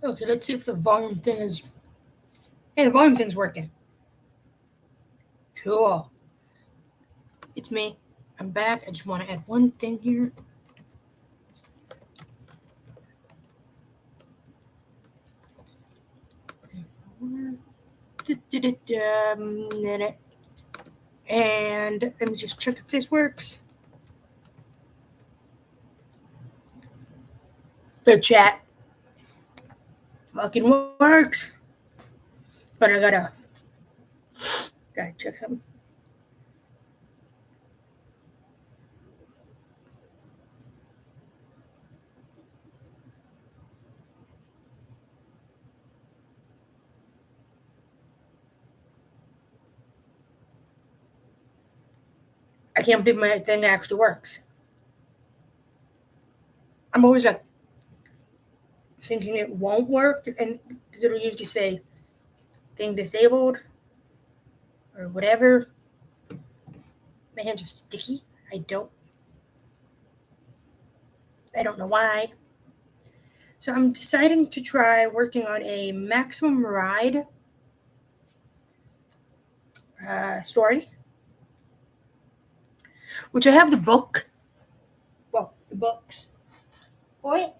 Okay, let's see if the volume thing is. Hey, the volume thing's working. Cool. It's me. I'm back. I just want to add one thing here. And let me just check if this works. The chat fucking works. But I gotta check something. I can't believe my thing actually works. I'm always like thinking it won't work, and because it'll usually say thing disabled or whatever. My hands are sticky. I don't I don't know why. So I'm deciding to try working on a Maximum Ride story, which I have the book. Well, the books for it.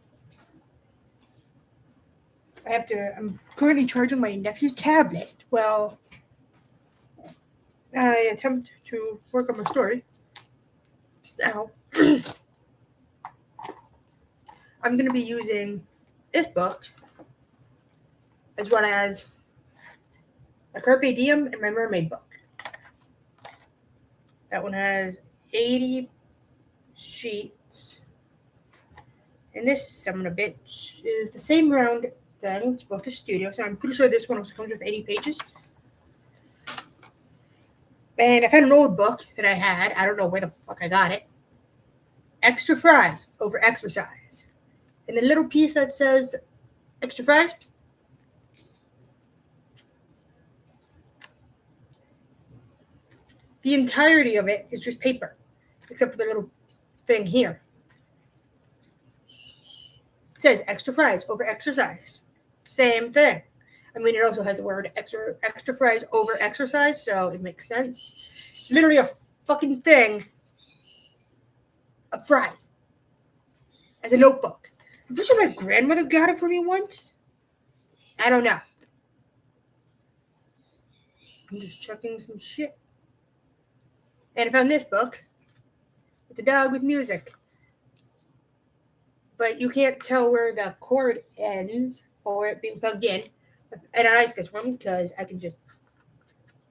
I'm currently charging my nephew's tablet. Well, I attempt to work on my story. Now, I'm going to be using this book as well as my Carpe Diem and my Mermaid book. That one has 80 sheets. And this son of a bitch is the same round thing. It's both the studio, so I'm pretty sure this one also comes with 80 pages. And I found an old book that I had. I don't know where the fuck I got it. Extra fries over exercise. And the little piece that says extra fries, the entirety of it is just paper, except for the little thing here. It says extra fries over exercise. Same thing. I mean, it also has the word extra fries over exercise, so it makes sense. It's literally a fucking thing of fries as a notebook. I'm pretty sure my grandmother got it for me once. I don't know. I'm just checking some shit. And I found this book. It's a dog with music. But you can't tell where the cord ends for it being plugged in. And I like this one because I can just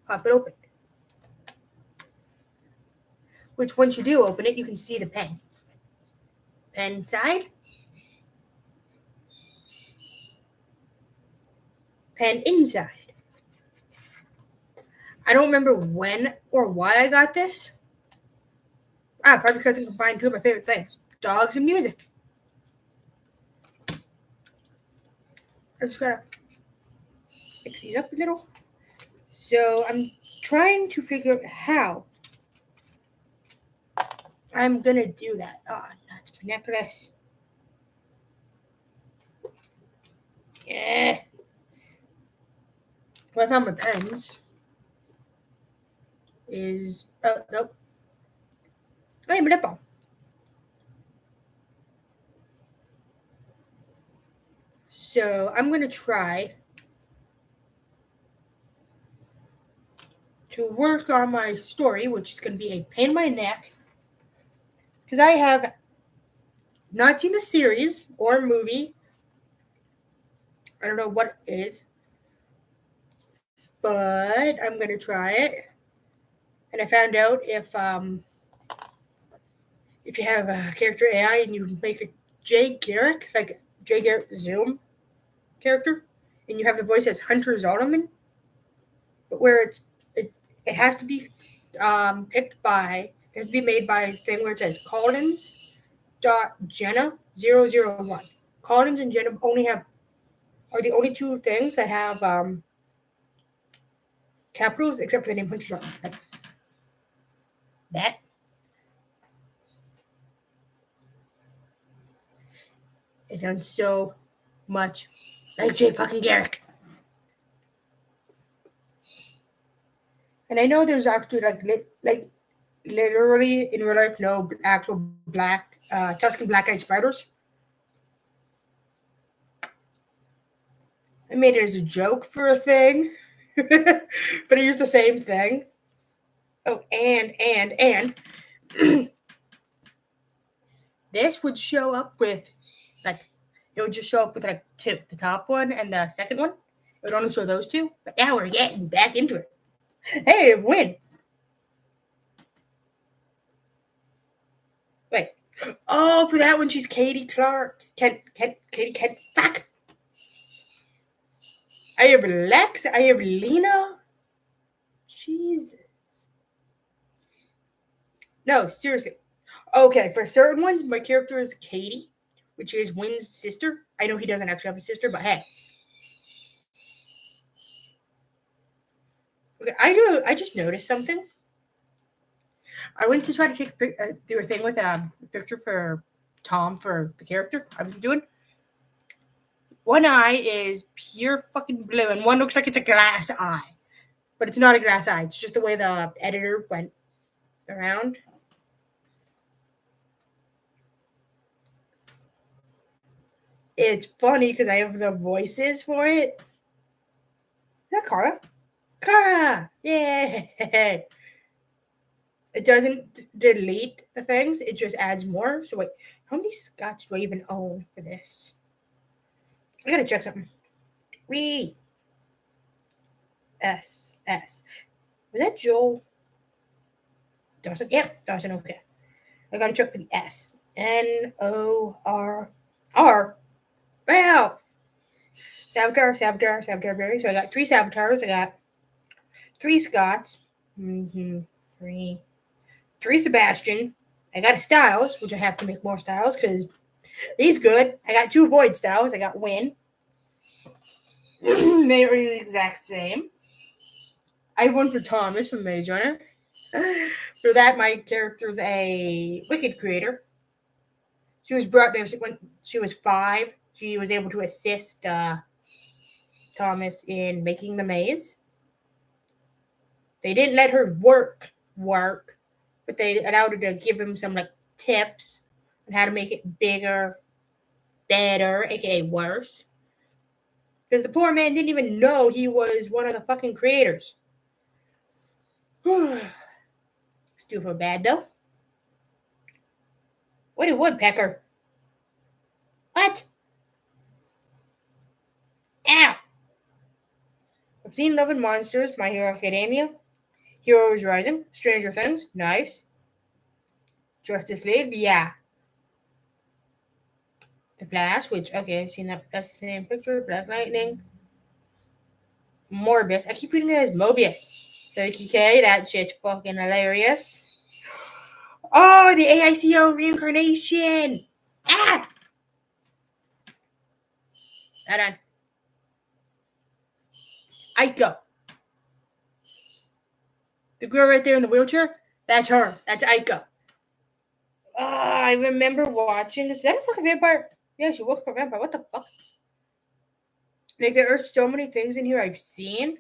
pop it open. Which once you do open it, you can see the pen. Pen side. Pen inside. I don't remember when or why I got this. Probably because it combined two of my favorite things. Dogs and music. I just gotta fix these up a little. So I'm trying to figure out how I'm gonna do that. Oh, nuts, my necklace. Yeah. What I found my pens is nope. I have a lip balm. So I'm gonna try to work on my story, which is gonna be a pain in my neck. Because I have not seen the series or movie. I don't know what it is. But I'm gonna try it. And I found out if you have a character AI and you make a Jay Garrick, like Jay Garrick Zoom character, and you have the voice as Hunter Zolomon, but where it has to be picked by, it has to be made by a thing where it says Collins.Jenna001. Collins and Jenna are the only two things that have capitals except for the name Hunter Zolomon. Like that. It sounds so much Like Jay fucking Garrick. And I know there's actually like literally in real life no actual black Tuscan black-eyed spiders. I made it as a joke for a thing, but I used the same thing. Oh, and this would show up with like it would just show up with like two, the top one and the second one. It would only show those two. But now we're getting back into it. Hey, win. Wait. Oh, for that one, she's Katie Clark. Katie Kent. Fuck. I have Lex. I have Lena. Jesus. No, seriously. Okay, for certain ones, my character is Katie, which is Wynn's sister. I know he doesn't actually have a sister, but hey. Okay, I just noticed something. I went to try to do a thing with a picture for Tom for the character I was doing. One eye is pure fucking blue, and one looks like it's a glass eye, but it's not a glass eye. It's just the way the editor went around. It's funny because I have the voices for it. Is that Kara? Kara! Yay! It doesn't delete the things, it just adds more. So, wait, how many scotch do I even own for this? I gotta check something. Wee! S. Was that Joel? Dawson? Yep, Dawson, okay. I gotta check for the S. Norr. Wow! Savitar Berry. So I got 3 Savitars. I got 3 Scots. Three Sebastian. I got a Styles, which I have to make more Styles because he's good. I got 2 Void Styles. I got Win. They are the exact same. I have one for Thomas from Maze Runner. For that, my character's a Wicked creator. She was brought there when she was 5. She was able to assist Thomas in making the maze. They didn't let her work, but they allowed her to give him some like tips on how to make it bigger, better, aka worse. Because the poor man didn't even know he was one of the fucking creators. Still feel bad though. Woody Woodpecker. What? Ow! I've seen Love and Monsters, My Hero Academia, Heroes Rising, Stranger Things, nice. Justice League, yeah. The Flash, which, okay, I've seen that. That's the same picture. Black Lightning. Morbius. I keep reading it as Mobius. Soki K, that shit's fucking hilarious. Oh, the AICO reincarnation. Ah! Hold on. Aiko. The girl right there in the wheelchair, that's her. That's Aiko. Oh, I remember watching this. Is that a fucking vampire? Yeah, she works for a vampire. What the fuck? Like, there are so many things in here I've seen.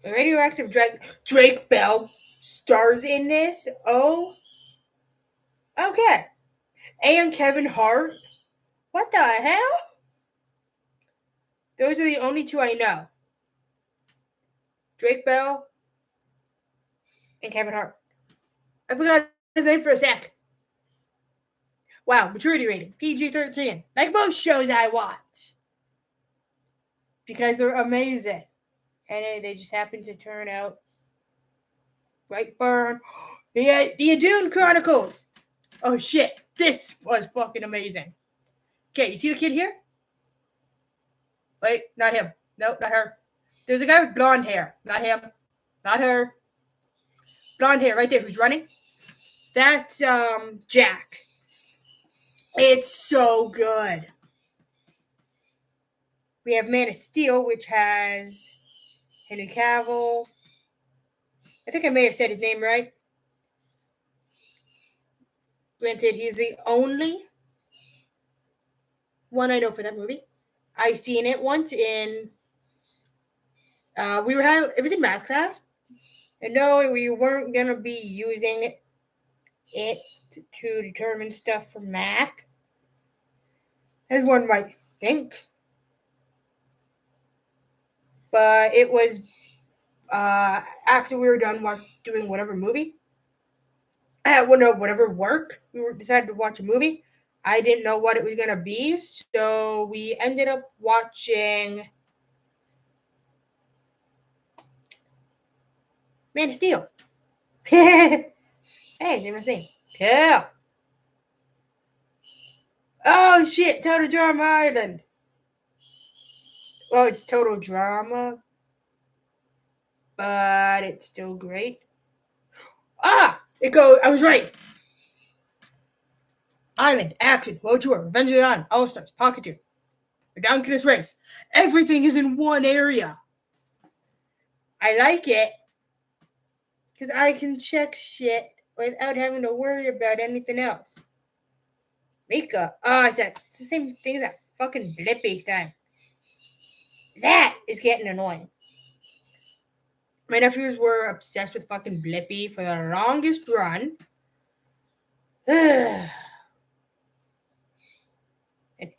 Radioactive Drake Bell stars in this. Oh. Okay. And Kevin Hart. What the hell? Those are the only 2 I know. Drake Bell and Kevin Hart. I forgot his name for a sec. Wow, maturity rating, PG-13. Like most shows I watch. Because they're amazing. And they just happen to turn out Brightburn. The Adune Chronicles. Oh shit, this was fucking amazing. Okay, you see the kid here? Wait, not him. Nope, not her. There's a guy with blonde hair. Not him. Not her. Blonde hair right there who's running. That's Jack. It's so good. We have Man of Steel, which has Henry Cavill. I think I may have said his name right. Granted, he's the only one I know for that movie. I seen it once in. It was in math class, and no, we weren't gonna be using it to determine stuff for math, as one might think. But it was after we were done doing whatever movie. Whatever work decided to watch a movie. I didn't know what it was gonna be, so we ended up watching Man of Steel. Hey, never seen. Cool. Oh shit! Total Drama Island. Well, it's total drama, but it's still great. I was right. Island, action, World Tour, Revenge of the Island, All Stars, Pocketeer, Redonkulous Race. Everything is in one area. I like it because I can check shit without having to worry about anything else. Mika. It's the same thing as that fucking Blippi thing. That is getting annoying. My nephews were obsessed with fucking Blippi for the longest run. And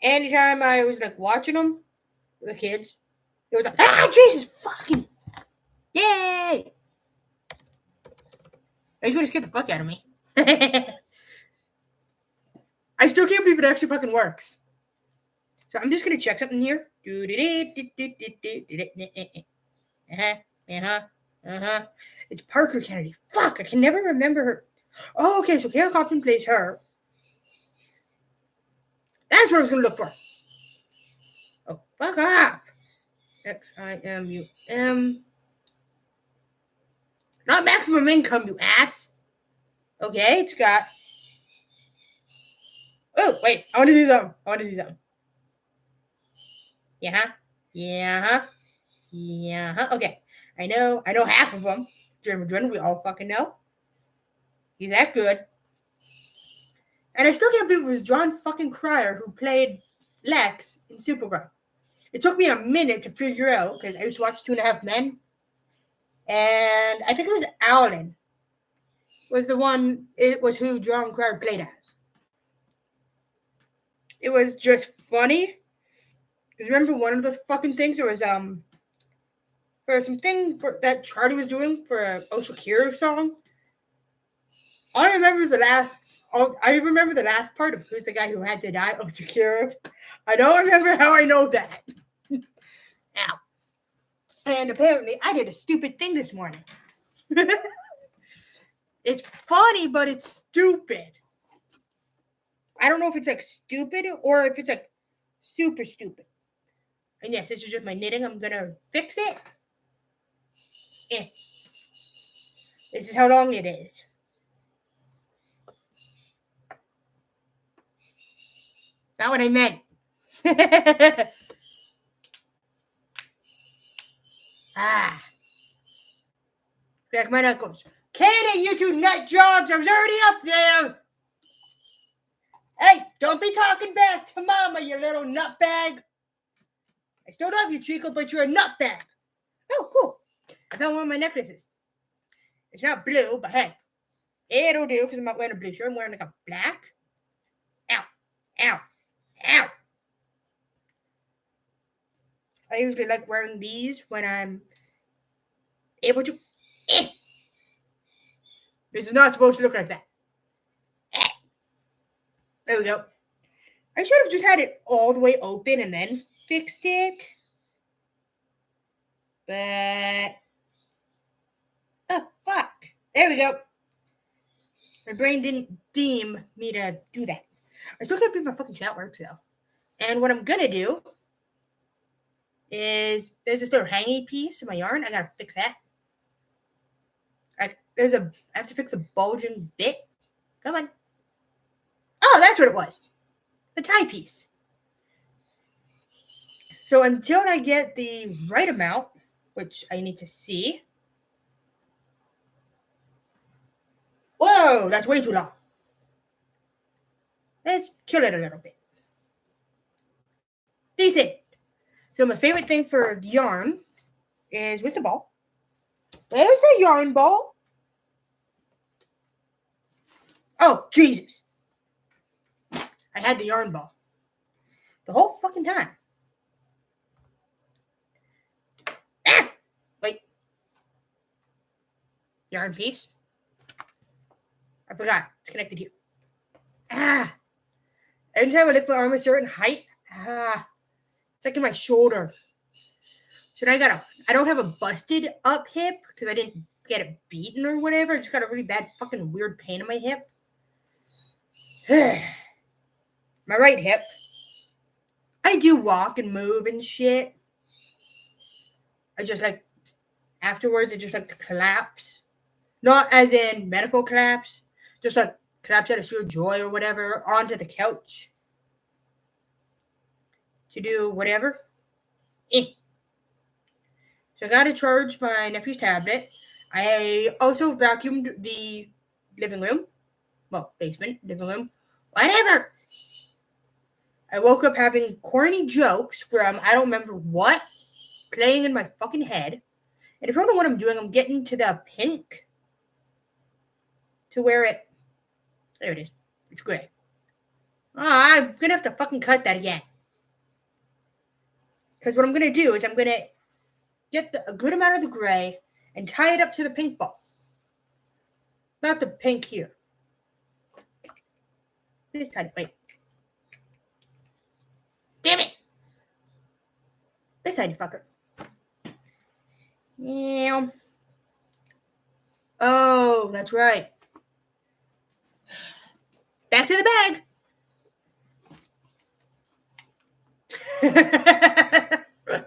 anytime I was like watching them, the kids, it was like, Jesus fucking, yay! I just want to scare the fuck out of me. I still can't believe it actually fucking works. So I'm just gonna check something here. It's Parker Kennedy. Fuck, I can never remember her. Oh, okay, so Kara Kaufman plays her. That's what I was gonna look for. Oh, fuck off. XIMUM. Not maximum income, you ass. Okay, it's got. Oh, wait, I want to see something. Yeah. Okay, I know half of them. Jeremy Jordan, we all fucking know. He's that good. And I still can't believe it was John fucking Cryer who played Lex in Supergirl. It took me a minute to figure out because I used to watch 2.5 Men. And I think it was Alan was the one, it was who John Cryer played as. It was just funny. Because remember one of the fucking things, there was for something that Charlie was doing for a Shakira song. I remember the last part of who's the guy who had to die, Shakira. I don't remember how I know that. Ow. And apparently I did a stupid thing this morning. It's funny, but it's stupid. I don't know if it's like stupid or if it's like super stupid. And yes, this is just my knitting. I'm gonna fix it. This is how long it is. Not what I meant. Crack my knuckles. Katie, you two nut jobs! I was already up there! Hey, don't be talking back to Mama, you little nutbag! I still love you, Chico, but you're a nutbag! Oh, cool. I found one of my necklaces. It's not blue, but hey, it'll do because I'm not wearing a blue shirt. I'm wearing like a black. Ow. I usually like wearing these when I'm able to. This is not supposed to look like that. There we go. I should have just had it all the way open and then fixed it. But the fuck? There we go. My brain didn't deem me to do that. I still can't believe my fucking chat works though. And what I'm gonna do is there's this little hanging piece in my yarn. I gotta fix that. I have to fix the bulging bit. Come on. Oh, that's what it was. The tie piece. So until I get the right amount, which I need to see. Whoa, that's way too long. Let's kill it a little bit. Decent. So my favorite thing for yarn is with the ball. Where's the yarn ball? Oh, Jesus. I had the yarn ball the whole fucking time. Ah! Wait. Yarn piece. I forgot. It's connected here. Ah. Every time I lift my arm a certain height, it's like in my shoulder. So now I don't have a busted up hip because I didn't get it beaten or whatever. I just got a really bad fucking weird pain in my hip. My right hip. I do walk and move and shit. Afterwards, I just like to collapse. Not as in medical collapse, just like collapse out of sheer joy or whatever onto the couch to do whatever. So I got to charge my nephew's tablet. I also vacuumed the living room. Well, basement, living room, whatever. I woke up having corny jokes from I don't remember what playing in my fucking head. And if you don't know what I'm doing, I'm getting to the pink to where it. There it is. It's gray. I'm gonna have to fucking cut that again. Because what I'm gonna do is I'm gonna get a good amount of the gray and tie it up to the pink ball. Not the pink here. This tiny. Wait. Damn it! This tiny fucker. Yeah. Oh, that's right. Back to the bag.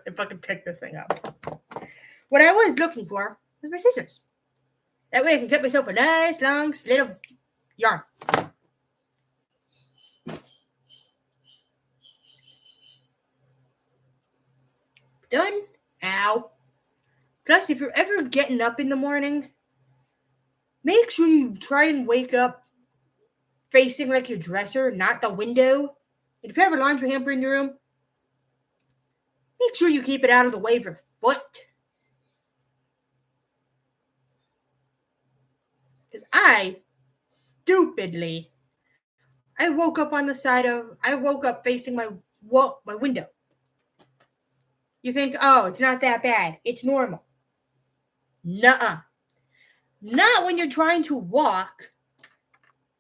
I fucking picked this thing up. What I was looking for was my scissors. That way I can cut myself a nice long slit of yarn. Done. Ow. Plus, if you're ever getting up in the morning, make sure you try and wake up facing like your dresser, not the window. And if you have a laundry hamper in your room, make sure you keep it out of the way of your foot. Because I woke up facing my window. You think, oh, it's not that bad. It's normal. Nuh-uh. Not when you're trying to walk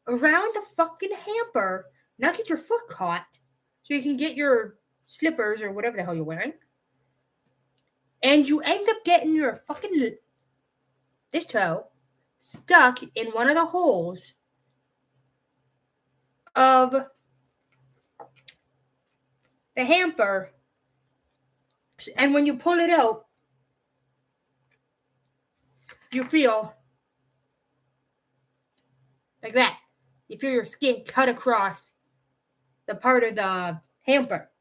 around the fucking hamper, not get your foot caught, so you can get your slippers or whatever the hell you're wearing. And you end up getting your fucking this toe stuck in one of the holes of the hamper. And when you pull it out, you feel like that. You feel your skin cut across the part of the hamper.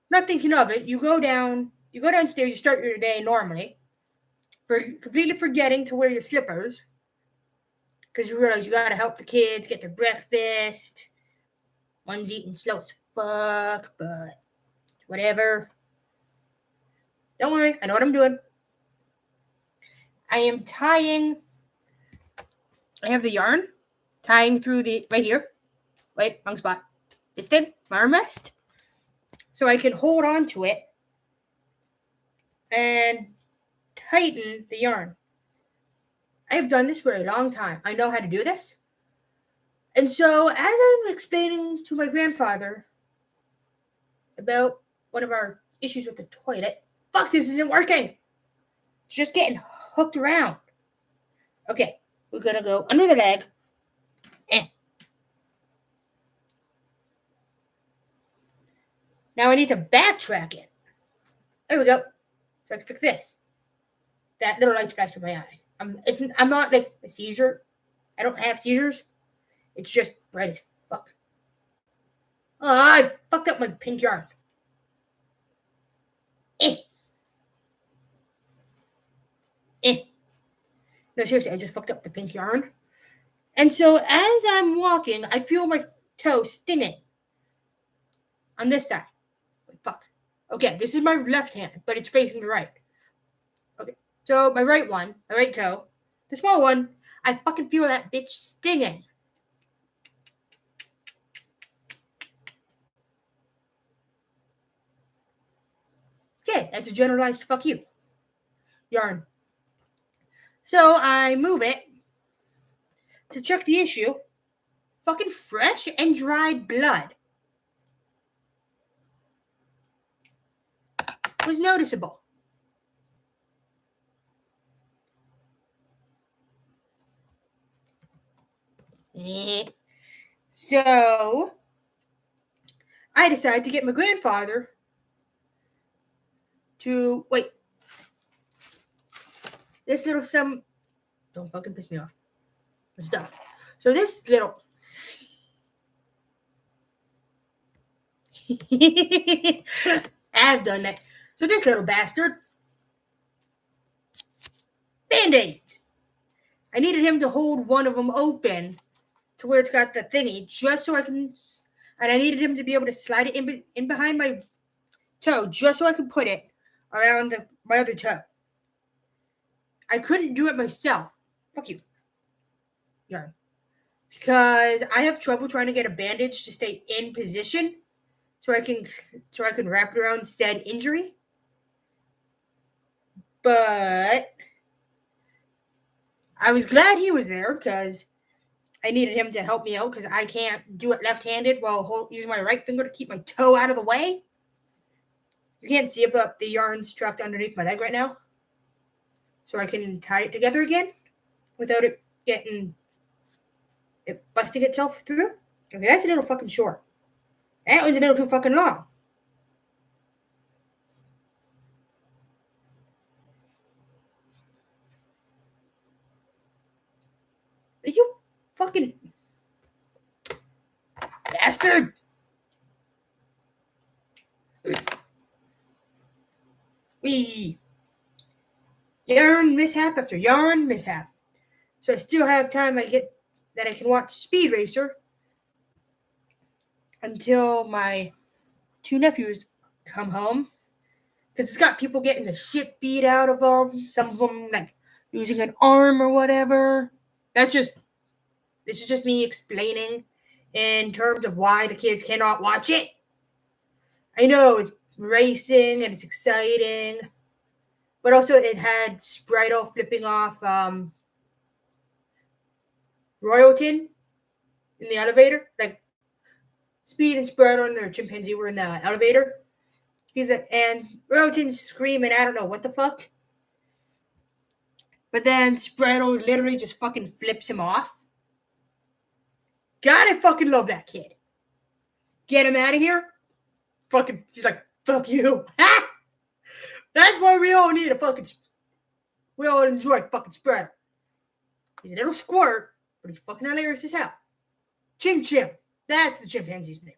Not thinking of it, you go downstairs, you start your day normally, completely forgetting to wear your slippers, because you realize you gotta help the kids get their breakfast. One's eating slow as fuck, but whatever. Don't worry, I know what I'm doing. I have the yarn tying through right here. Wait, wrong spot. This thing, my armrest. So I can hold on to it and tighten the yarn. I have done this for a long time. I know how to do this. And so as I'm explaining to my grandfather about one of our issues with the toilet, fuck, this isn't working. It's just getting hooked around. Okay, we're going to go under the leg. Now I need to backtrack it. There we go. So I can fix this. That little light flashed in my eye. I'm not like a seizure. I don't have seizures. It's just bright as fuck. Oh, I fucked up my pink yarn. No, seriously, I just fucked up the pink yarn. And so as I'm walking, I feel my toe stinging on this side. Fuck. Okay, this is my left hand, but it's facing the right. Okay, so my right toe, the small one, I fucking feel that bitch stinging. Okay, that's a generalized fuck you. Yarn. So I move it to check the issue. Fucking fresh and dried blood was noticeable. So I decided to get my grandfather to wait. This little don't fucking piss me off. Stuff. So this little I've done that. So this little bastard, Band-Aids. I needed him to hold one of them open to where it's got the thingy, just so I can, and I needed him to be able to slide it in behind my toe, just so I could put it around my other toe. I couldn't do it myself. Fuck you. Yarn. Because I have trouble trying to get a bandage to stay in position so I can wrap it around said injury. But I was glad he was there because I needed him to help me out because I can't do it left-handed while using my right finger to keep my toe out of the way. You can't see it, but the yarn's trapped underneath my leg right now. So I can tie it together again without it busting itself through. Okay, that's a little fucking short. That one's a little too fucking long. Are you fucking bastard? Yarn mishap after yarn mishap. So I still have time I can watch Speed Racer until my two nephews come home. Because it's got people getting the shit beat out of them. Some of them like losing an arm or whatever. This is just me explaining in terms of why the kids cannot watch it. I know it's racing and it's exciting, but also it had Spritle flipping off Royalton in the elevator. Like Speed and Spritle and their chimpanzee were in the elevator. And Royalton's screaming, I don't know what the fuck. But then Spritle literally just fucking flips him off. God, I fucking love that kid. Get him out of here. Fucking, he's like, fuck you. That's why we all need we all enjoy fucking Spritle. He's a little squirt, but he's fucking hilarious as hell. Chim Chim. That's the chimpanzee's name.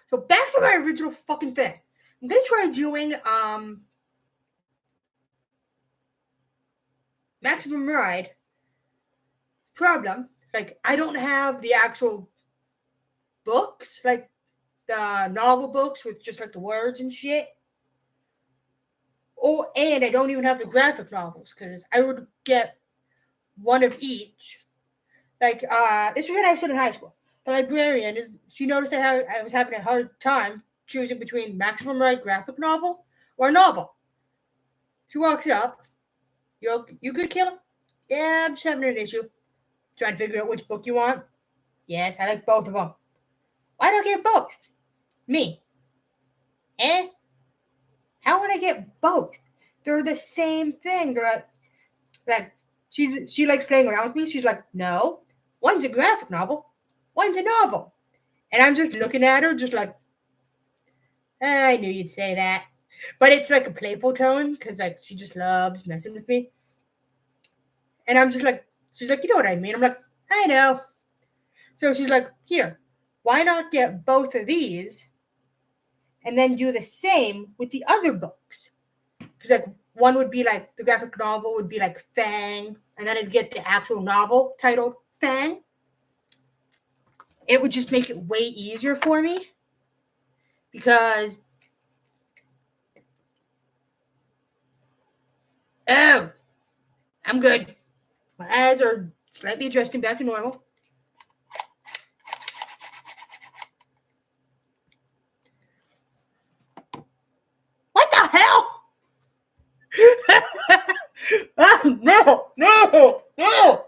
So back to my original fucking thing. I'm gonna try doing Maximum Ride. Problem, like I don't have the actual books, like the novel books with just like the words and shit. And I don't even have the graphic novels because I would get one of each. Like this was when I was still in high school. The librarian she noticed that I was having a hard time choosing between Maximum Ride graphic novel or novel. She walks up. You good, Killer? Yeah, I'm just having an issue. Trying to figure out which book you want. Yes, I like both of them. Why don't I get both? Me. How would I get both? They're the same thing. They're like she likes playing around with me. She's like, no, one's a graphic novel, one's a novel. And I'm just looking at her, just like, I knew you'd say that. But it's like a playful tone because like she just loves messing with me. And I'm just like, she's like, you know what I mean? I'm like, I know. So she's like, here, why not get both of these and then do the same with the other books? Because like one would be like, the graphic novel would be like Fang, and then I'd get the actual novel titled Fang. it would just make it way easier for me. Because, oh, I'm good. My eyes are slightly adjusting back to normal. What the hell? Oh, no, no, no.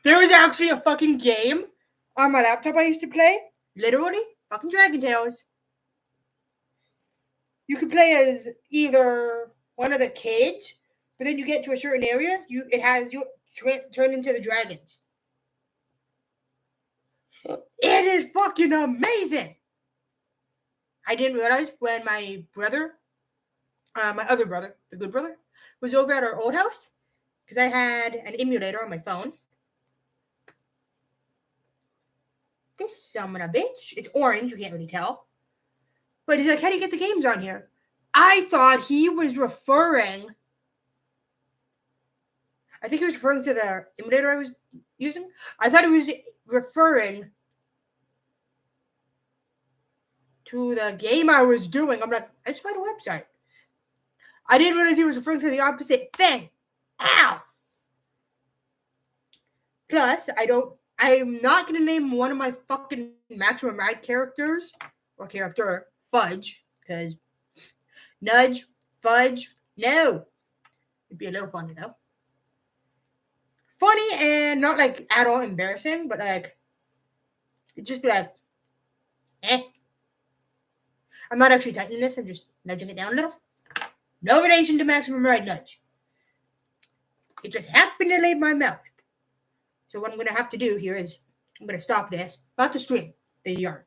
There was actually a fucking game on my laptop I used to play. Literally, fucking Dragon Tales. You could play as either one of the kids, but then you get to a certain area, it has you turn into the dragons. It is fucking amazing. I didn't realize when my brother, my other brother, the good brother, was over at our old house, because I had an emulator on my phone. This son of a bitch. It's orange, you can't really tell. But he's like, how do you get the games on here? I thought he was referring, I think he was referring to the emulator I was using. I thought he was referring to the game I was doing. I'm like, I just found a website. I didn't realize he was referring to the opposite thing. Ow! Plus, I'm not going to name one of my fucking Maximum Ride characters, or character, Fudge, because Nudge, Fudge, no. It'd be a little funny, though. Funny and not, like, at all embarrassing, but, like, it'd just be like, eh. I'm not actually tightening this, I'm just nudging it down a little. No relation to Maximum Ride Nudge. It just happened to leave my mouth. So what I'm going to have to do here is, I'm going to stop this, about to stream the yarn.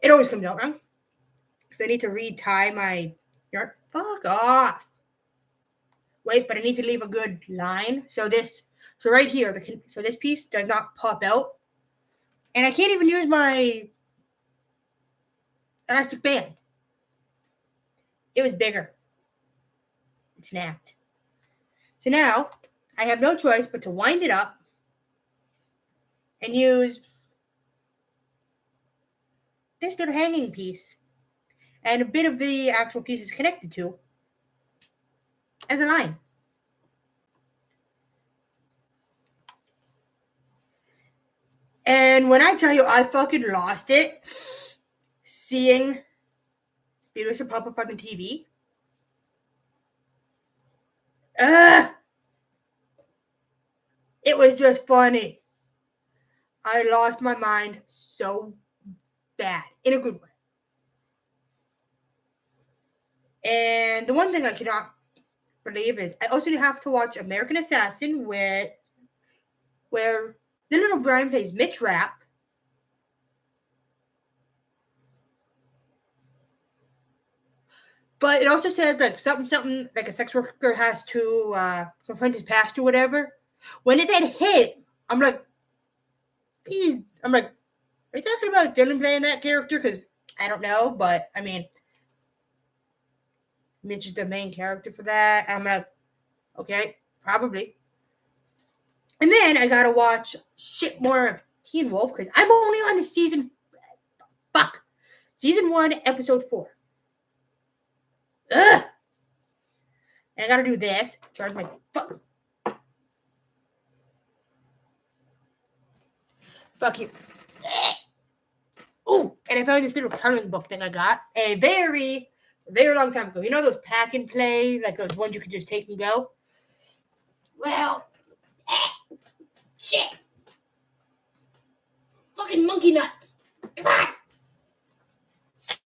It always comes out wrong. Because I need to retie my yarn. Fuck off. Wait, but I need to leave a good line. So right here, so this piece does not pop out. And I can't even use my elastic band. It was bigger. It snapped. So now, I have no choice but to wind it up and use this little hanging piece and a bit of the actual piece is connected to as a line. And when I tell you I fucking lost it, seeing Speed Racer pop up on the TV, it was just funny. I lost my mind so bad, in a good way. And the one thing I cannot believe is I also have to watch American Assassin, where Dylan O'Brien plays Mitch Rapp. But it also says like something like a sex worker has to confront his past or whatever. When it said hit, I'm like, please. I'm like, are you talking about Dylan playing that character? Because I don't know, but I mean, Mitch is the main character for that. I'm like, okay, probably. And then I gotta watch shit more of Teen Wolf because I'm only on the season 1, episode 4. Ugh. And I gotta do this. Charge my fuck. Fuck you. Ooh, and I found this little coloring book thing I got a very, very long time ago. You know those pack and play, like those ones you could just take and go? Well, shit. Fucking monkey nuts. Come on.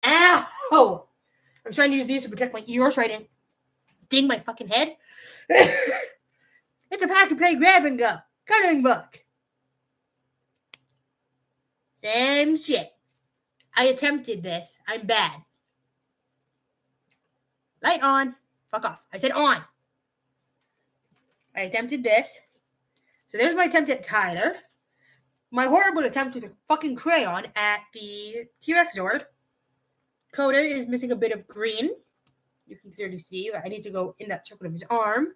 Ow. I'm trying to use these to protect my ears right in. Ding my fucking head. It's a pack and play grab and go. Coloring book. Same shit. I attempted this. I'm bad. Light on. Fuck off. I said on. I attempted this. So there's my attempt at Tyler. My horrible attempt with a fucking crayon at the T-Rex Zord. Coda is missing a bit of green. You clearly see. I need to go in that circle of his arm.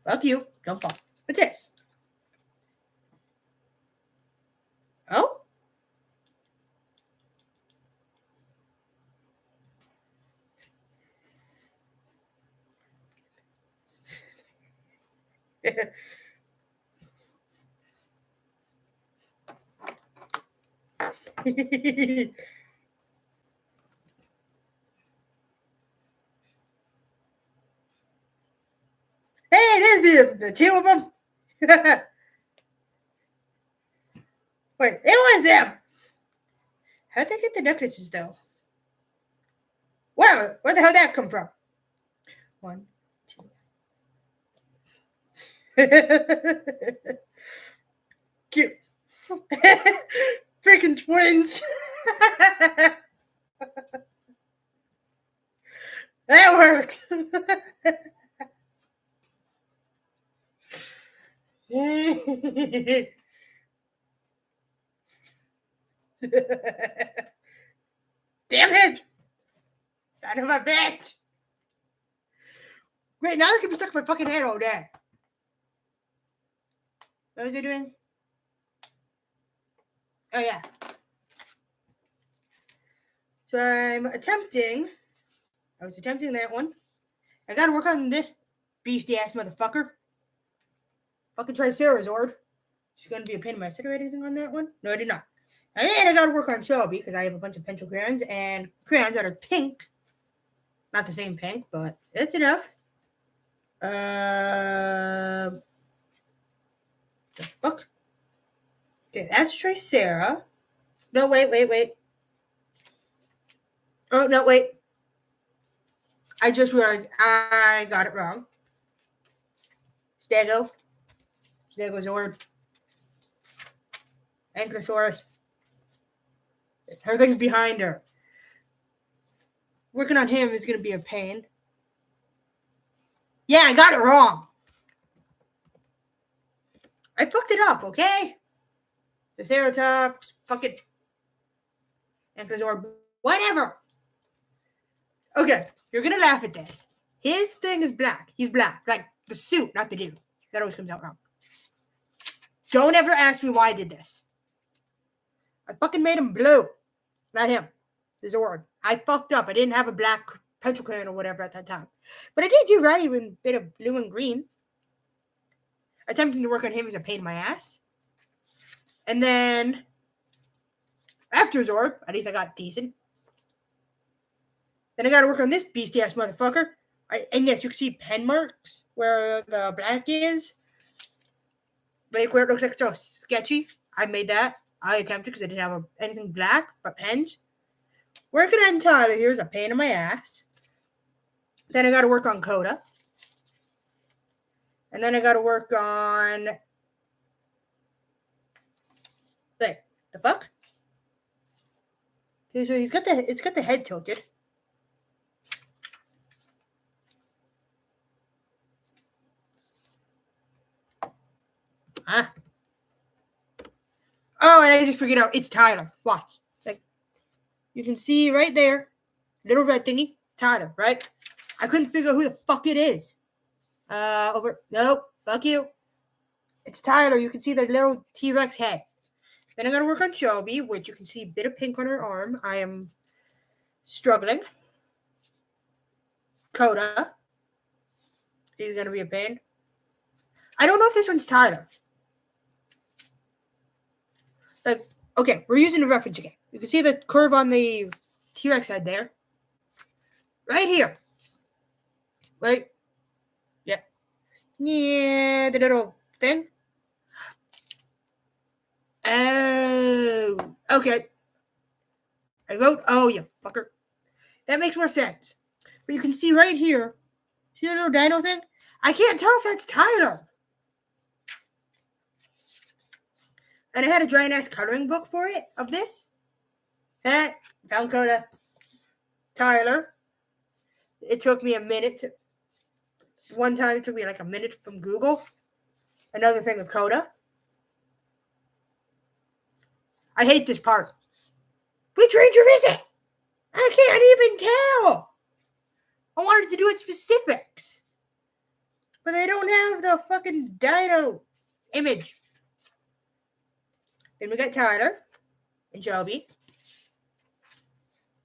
Fuck you. Don't fall. What's this? Oh? Hey, there's the two of them. Wait, it was them. How'd they get the necklaces, though? Wow, where the hell did that come from? 1, 2. Cute. Freaking twins. That worked. Damn it! Son of a bitch! Wait, now they can be stuck in my fucking head all day. What was they doing? Oh, yeah. So I was attempting that one. I gotta work on this beastie ass motherfucker. Fucking Tricerazord. She's gonna be a pain in my ass. Did I write anything on that one? No, I did not. And then I gotta work on Shelby because I have a bunch of pencil crayons and crayons that are pink. Not the same pink, but it's enough. The fuck? Okay, that's Tricera. No, wait. Oh, no, wait. I just realized I got it wrong. Stegosaur. Ankylosaurus. Everything's behind her. Working on him is going to be a pain. Yeah, I got it wrong. I fucked it up, okay? Triceratops, fucking Ankylosaur, whatever. Okay, you're going to laugh at this. His thing is black. He's black. Like the suit, not the dude. That always comes out wrong. Don't ever ask me why I did this. I fucking made him blue. Not him. The Zord. I fucked up. I didn't have a black pencil crayon or whatever at that time. But I did do right with a bit of blue and green. Attempting to work on him is a pain in my ass. And then after Zord, at least I got decent. Then I gotta work on this beastie ass motherfucker. And yes, you can see pen marks where the black is. Like where it looks like so sketchy. I made that. I attempted because I didn't have anything black but pens. Working on Tyler here is a pain in my ass. Then I got to work on Coda. And then I got to work on... Wait, the fuck? Okay, so it's got the head tilted. Huh? Oh, and I just figured out it's Tyler. Watch. Like, you can see right there, little red thingy, Tyler, right? I couldn't figure out who the fuck it is. Nope, fuck you. It's Tyler. You can see the little T-Rex head. Then I gotta work on Shelby, which you can see a bit of pink on her arm. I am struggling. Coda. He's gonna be a pain. I don't know if this one's Tyler. Like, okay, we're using the reference again. You can see the curve on the T-Rex head there. Right here. Right? Yeah. Yeah, the little thing. Oh. Okay. I wrote, oh, you fucker. That makes more sense. But you can see right here. See the little dino thing? I can't tell if that's Tyler. And I had a giant ass coloring book for it of this. Found Coda. Tyler. It took me a minute. One time it took me like a minute from Google. Another thing of Coda. I hate this part. Which ranger is it? I can't even tell. I wanted to do it specifics. But they don't have the fucking dino image. Then we got Tyler and Joby.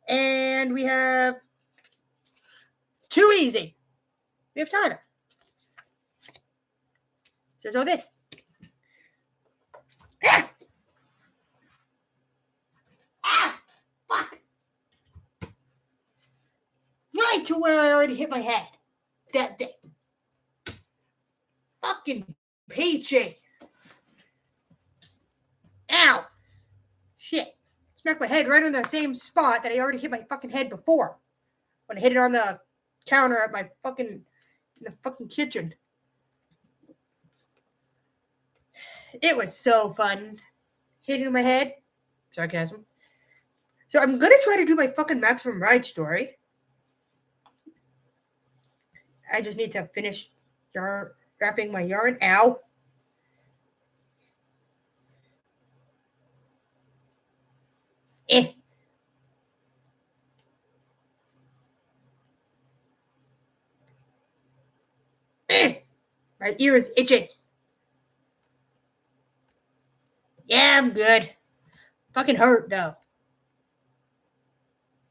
And we have Too Easy. We have Tyler. So there's all this. Ah! Ah! Fuck! Right to where I already hit my head that day. Fucking peachy. Ow. Shit. Smacked my head right on the same spot that I already hit my fucking head before. When I hit it on the counter at my fucking, in the fucking kitchen. It was so fun. Hitting my head. Sarcasm. So I'm gonna try to do my fucking Maximum Ride story. I just need to finish wrapping my yarn. Ow. Eh. My ear is itching. Yeah, I'm good. Fucking hurt though.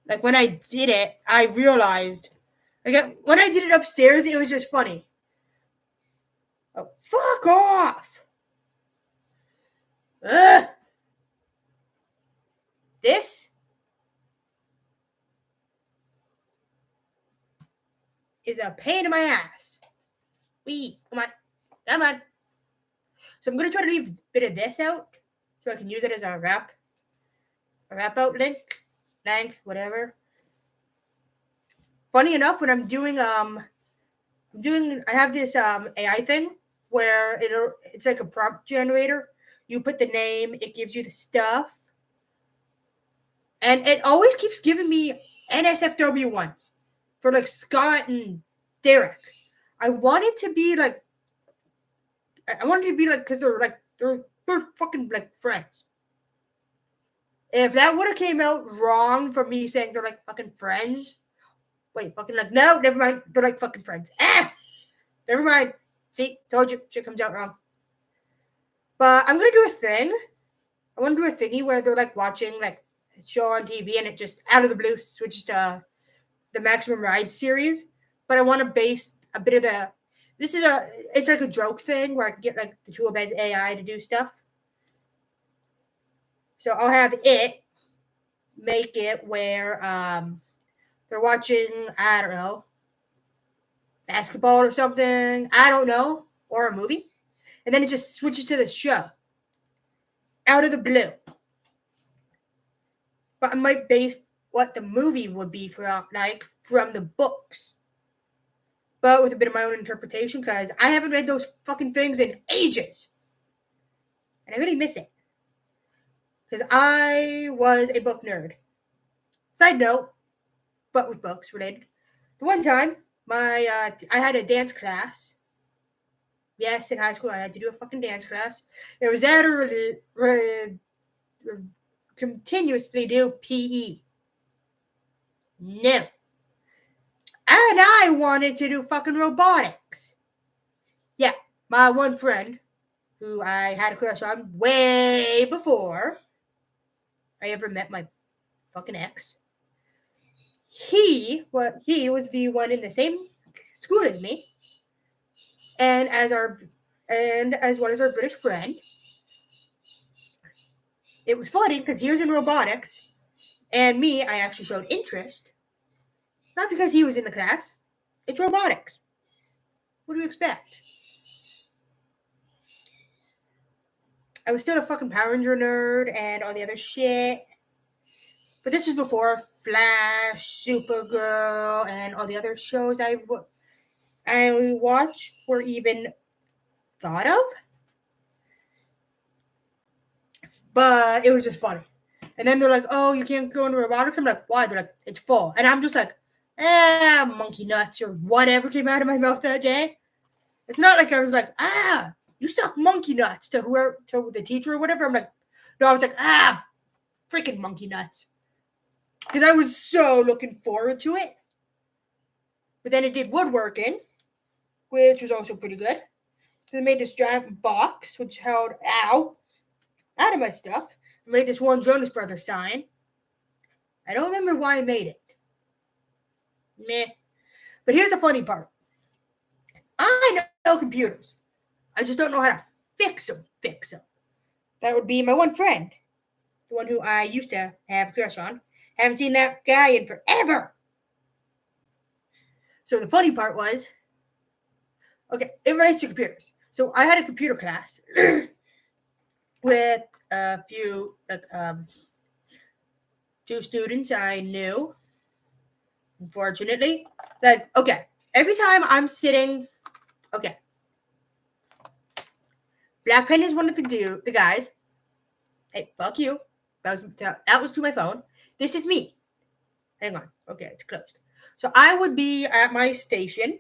Like when I did it, I realized. Like when I did it upstairs, it was just funny. Oh, fuck off. Ugh. This is a pain in my ass. Come on. Come on. So I'm going to try to leave a bit of this out so I can use it as a wrap out length, whatever. Funny enough, when I'm doing, I have this AI thing where it's like a prompt generator. You put the name, it gives you the stuff. And it always keeps giving me NSFW ones for like Scott and Derek. I want it to be like, because they're fucking like friends. If that would have came out wrong for me saying they're like fucking friends, no, never mind. They're like fucking friends. Never mind. See, told you, shit comes out wrong. But I'm gonna do a thing. I want to do a thingy where they're like watching like a show on TV and it just out of the blue switches to the Maximum Ride series. But I want to base a bit of it's like a joke thing where I can get like the tool as AI to do stuff. So I'll have it make it where they're watching, I don't know, basketball or something, I don't know, or a movie. And then it just switches to the show. Out of the blue. But I might base what the movie would be from the books. But with a bit of my own interpretation, because I haven't read those fucking things in ages. And I really miss it. Because I was a book nerd. Side note, but with books related. The one time, I had a dance class. Yes, in high school, I had to do a fucking dance class. It was there to continuously do PE. No. And I wanted to do fucking robotics. Yeah, my one friend, who I had a crush on way before I ever met my fucking ex. He was the one in the same school as me, and as well as our British friend. It was funny because he was in robotics, and me, I actually showed interest. Not because he was in the class. It's robotics. What do you expect? I was still a fucking Power Ranger nerd and all the other shit. But this was before Flash, Supergirl, and all the other shows I watched were even thought of. But it was just funny. And then they're like, oh, you can't go into robotics? I'm like, why? They're like, it's full. And I'm just like, monkey nuts or whatever came out of my mouth that day. It's not like I was like, you suck monkey nuts to the teacher or whatever. I'm like, no, I was like, freaking monkey nuts. because I was so looking forward to it. But then it did woodworking, which was also pretty good. They made this giant box which held out of my stuff. I made this one Jonas Brothers sign. I don't remember why I made it. Meh. But here's the funny part. I know computers. I just don't know how to fix them. That would be my one friend. The one who I used to have a crush on. Haven't seen that guy in forever. So the funny part was, okay, it relates to computers. So I had a computer class with a few, two students I knew. Unfortunately, okay, every time I'm sitting, okay, Black Pen is one of the guys. Hey, fuck you. That was to my phone. This is me. Hang on. Okay, it's closed. So I would be at my station,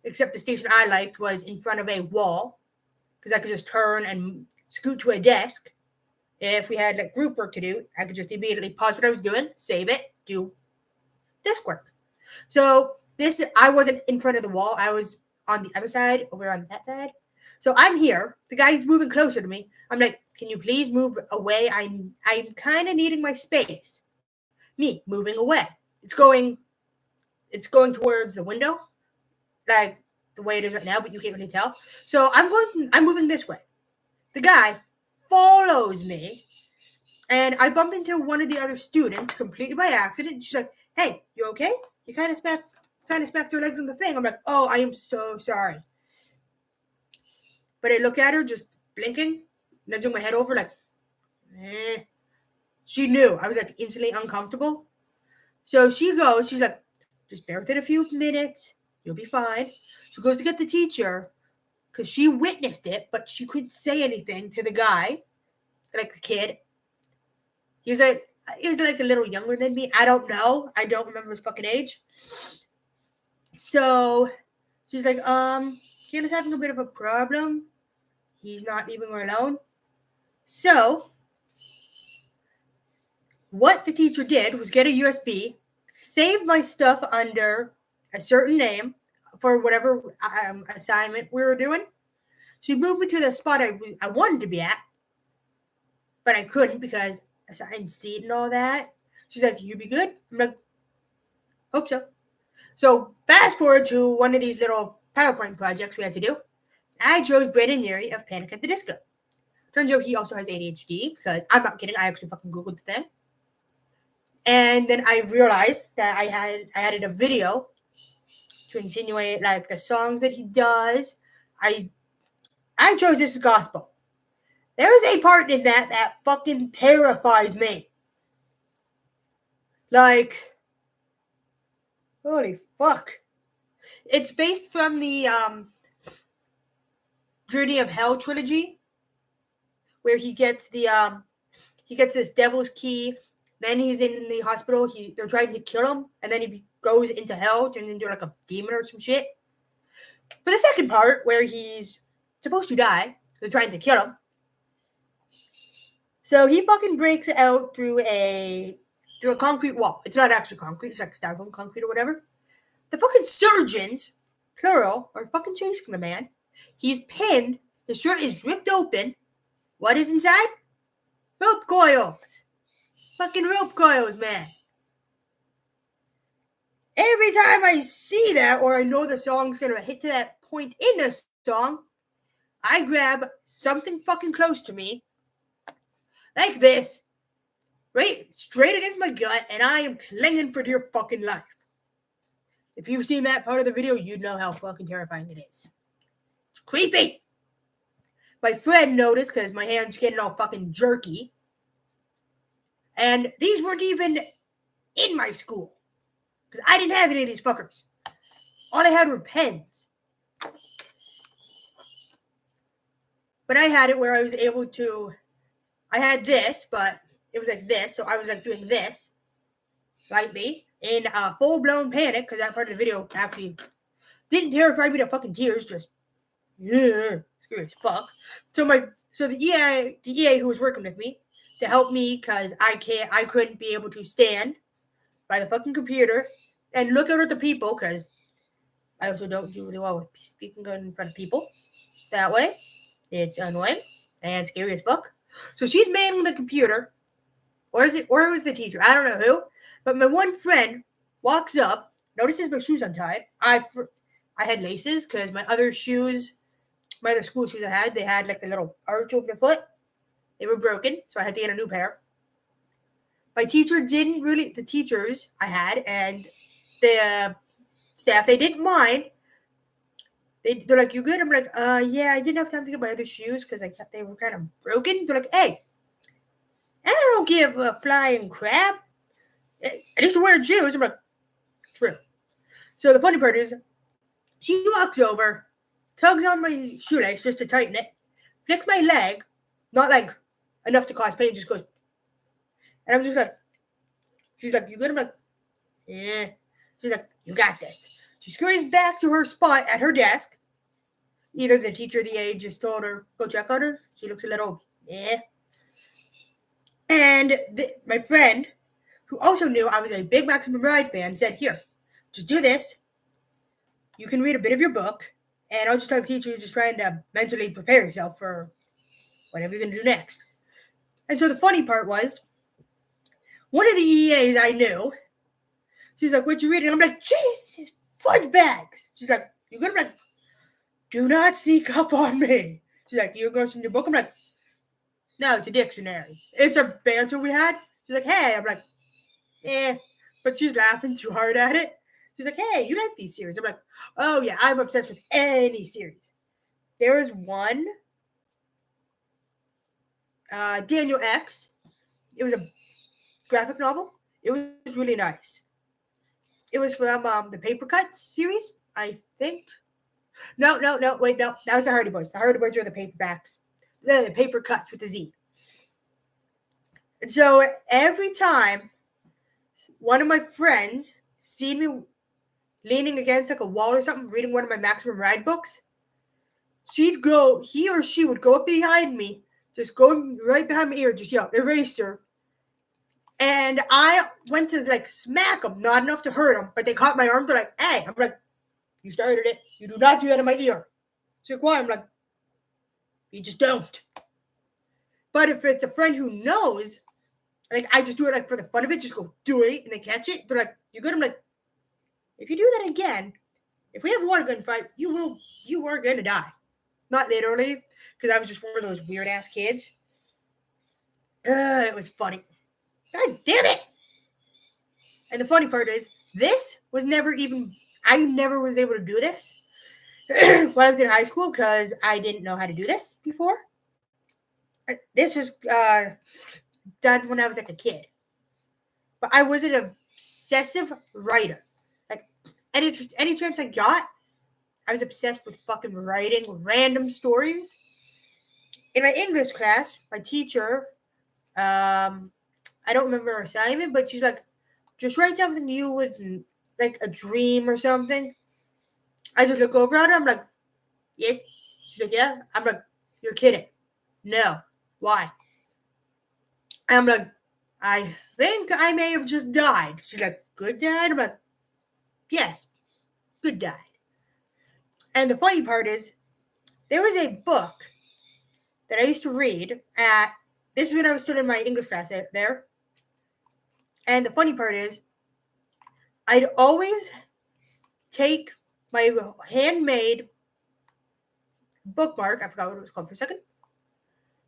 except the station I liked was in front of a wall, because I could just turn and scoot to a desk. If we had group work to do, I could just immediately pause what I was doing, save it, do desk work. So I wasn't in front of the wall. I was on the other side, over on that side. So I'm here. The guy's moving closer to me. I'm like, can you please move away? I'm kind of needing my space. Me moving away. It's going towards the window, like the way it is right now, but you can't really tell. So I'm moving this way. The guy follows me, and I bump into one of the other students completely by accident. She's like, "Hey, you okay? You kind of smacked your legs on the thing." I'm like, "Oh, I am so sorry." But I look at her, just blinking, nudging my head over, like, eh. She knew. I was like instantly uncomfortable. So she goes, she's like, just bear with it a few minutes. You'll be fine. She goes to get the teacher because she witnessed it, but she couldn't say anything to the guy, like the kid. He was like a little younger than me. I don't know. I don't remember his fucking age. So she's like, Kayla's having a bit of a problem. He's not leaving her alone. So what the teacher did was get a USB, save my stuff under a certain name for whatever assignment we were doing. She moved me to the spot I wanted to be at, but I couldn't because assigned seat and all that. She's like, "You be good?" I'm like, "Hope so." So fast forward to one of these little PowerPoint projects we had to do. I chose Brandon Neary of Panic at the Disco. Turns out he also has ADHD because I'm not kidding. I actually fucking Googled the thing. And then I realized that I added a video to insinuate like the songs that he does. I chose This Is Gospel. There is a part in that fucking terrifies me. Like, holy fuck. It's based from the Journey of Hell trilogy, where he gets this devil's key. Then he's in the hospital. They're trying to kill him, and then he goes into hell, turns into like a demon or some shit. For the second part, where he's supposed to die, they're trying to kill him. So he fucking breaks out through a concrete wall. It's not actually concrete. It's like styrofoam concrete or whatever. The fucking surgeons, plural, are fucking chasing the man. He's pinned. His shirt is ripped open. What is inside? Rope coils. Fucking rope coils, man. Every time I see that, or I know the song's gonna hit to that point in the song, I grab something fucking close to me, like this, right straight against my gut, and I am clinging for dear fucking life. If you've seen that part of the video, you'd know how fucking terrifying it is. It's creepy. My friend noticed because my hand's getting all fucking jerky. And these weren't even in my school. Because I didn't have any of these fuckers. All I had were pens. But I had it where I was able to... I had this, but it was like this. So I was like doing this. Lightly. In a full-blown panic. Because that part of the video actually didn't terrify me to fucking tears. Just... yeah, scary as fuck. So the EA who was working with me to help me because I couldn't be able to stand. by the fucking computer and look out at the people, because I also don't do really well with speaking in front of people. That way, it's annoying and scary as fuck. So she's manning the computer, or it was the teacher? I don't know who. But my one friend walks up, notices my shoes untied. I had laces because my other school shoes I had, they had like a little arch over the foot. They were broken, so I had to get a new pair. My teacher the teachers I had and the staff, they didn't mind. They're like, "You good?" I'm like, yeah, I didn't have time to get my other shoes because they were kind of broken. They're like, "Hey, I don't give a flying crap. At least you wear shoes." I'm like, "True." So the funny part is, she walks over, tugs on my shoelace just to tighten it, flicks my leg, not like enough to cause pain, just goes, and I'm just like, she's like, "You good?" I'm like, "Yeah." She's like, "You got this." She scurries back to her spot at her desk. Either the teacher or the aide just told her, "Go check on her." She looks a little, eh. And my friend, who also knew I was a big Maximum Ride fan, said, "Here, just do this. You can read a bit of your book, and I'll just tell the teacher you're just trying to mentally prepare yourself for whatever you're going to do next." And so the funny part was, one of the EAs I knew, she's like, "What you reading?" I'm like, "Jesus, fudge bags." She's like, "You good?" I'm like, "Do not sneak up on me." She's like, "You're going to your book?" I'm like, "No, it's a dictionary." It's a banter we had. She's like, "Hey." I'm like, "Eh." But she's laughing too hard at it. She's like, "Hey, you like these series?" I'm like, "Oh, yeah, I'm obsessed with any series." There was one, Daniel X. It was a graphic novel. It was really nice. It was from the Paper Cuts series, I think. No, wait, no. That was the Hardy Boys. The Hardy Boys were the paperbacks. The Paper Cuts with the Z. And so every time one of my friends seen me leaning against like a wall or something, reading one of my Maximum Ride books, he or she would go up behind me, just go right behind my ear, just yell, "Eraser." And I went to like smack them, not enough to hurt them, but they caught my arm. They're like, "Hey." I'm like, "You started it. You do not do that in my ear." She's like, "Why?" I'm like, "You just don't." But if it's a friend who knows, like I just do it like for the fun of it, just go do it, and they catch it. They're like, "You good?" I'm like, "If you do that again, if we have one gunfight, you are gonna die." Not literally, because I was just one of those weird ass kids. It was funny. God damn it! And the funny part is, I never was able to do this when I was in high school because I didn't know how to do this before. This was done when I was like a kid. But I was an obsessive writer. Like any chance I got, I was obsessed with fucking writing random stories. In my English class, my teacher, I don't remember her assignment, but she's like, "Just write something you would like a dream or something." I just look over at her. I'm like, "Yes." She's like, "Yeah." I'm like, "You're kidding." "No." "Why?" I'm like, "I think I may have just died." She's like, "Good died?" I'm like, "Yes, good died." And the funny part is, there was a book that I used to read at, this is when I was still in my English class there. And the funny part is, I'd always take my handmade bookmark, I forgot what it was called for a second,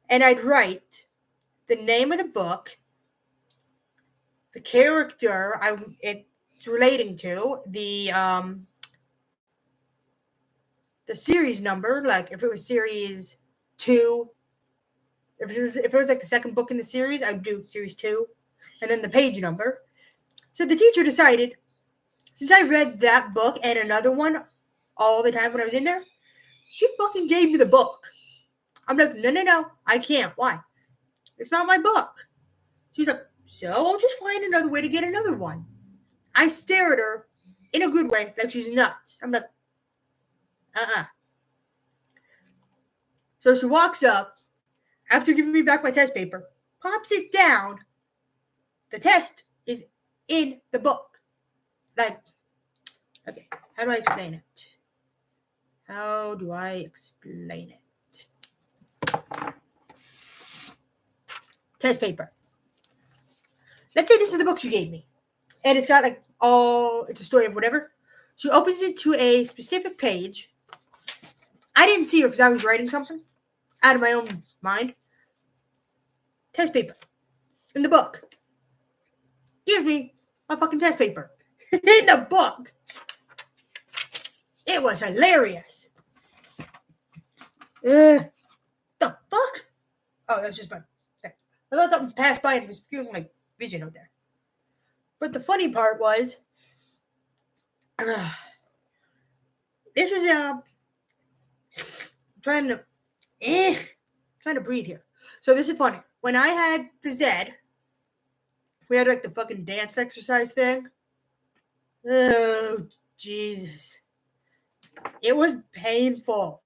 and I'd write the name of the book, the character it's relating to, the series number, like if it was series 2, if it was like the second book in the series, I'd do series 2, and then the page number. So the teacher decided, since I read that book and another one all the time when I was in there, she fucking gave me the book. I'm like, no, I can't. Why? It's not my book. She's like, "So I'll just find another way to get another one." I stare at her in a good way, like she's nuts. I'm like, So she walks up, after giving me back my test paper, pops it down. The test is in the book. Like, okay, how do I explain it? How do I explain it? Test paper. Let's say this is the book she gave me. And it's got like it's a story of whatever. She opens it to a specific page. I didn't see her because I was writing something out of my own mind. Test paper. In the book. Gives me my fucking test paper. In the book. It was hilarious. The fuck? Oh, that's just my thing. I thought something passed by and it was viewing my vision out there. But the funny part was, this was trying to breathe here. So this is funny. When I had phys ed, we had like the fucking dance exercise thing. Oh Jesus! It was painful.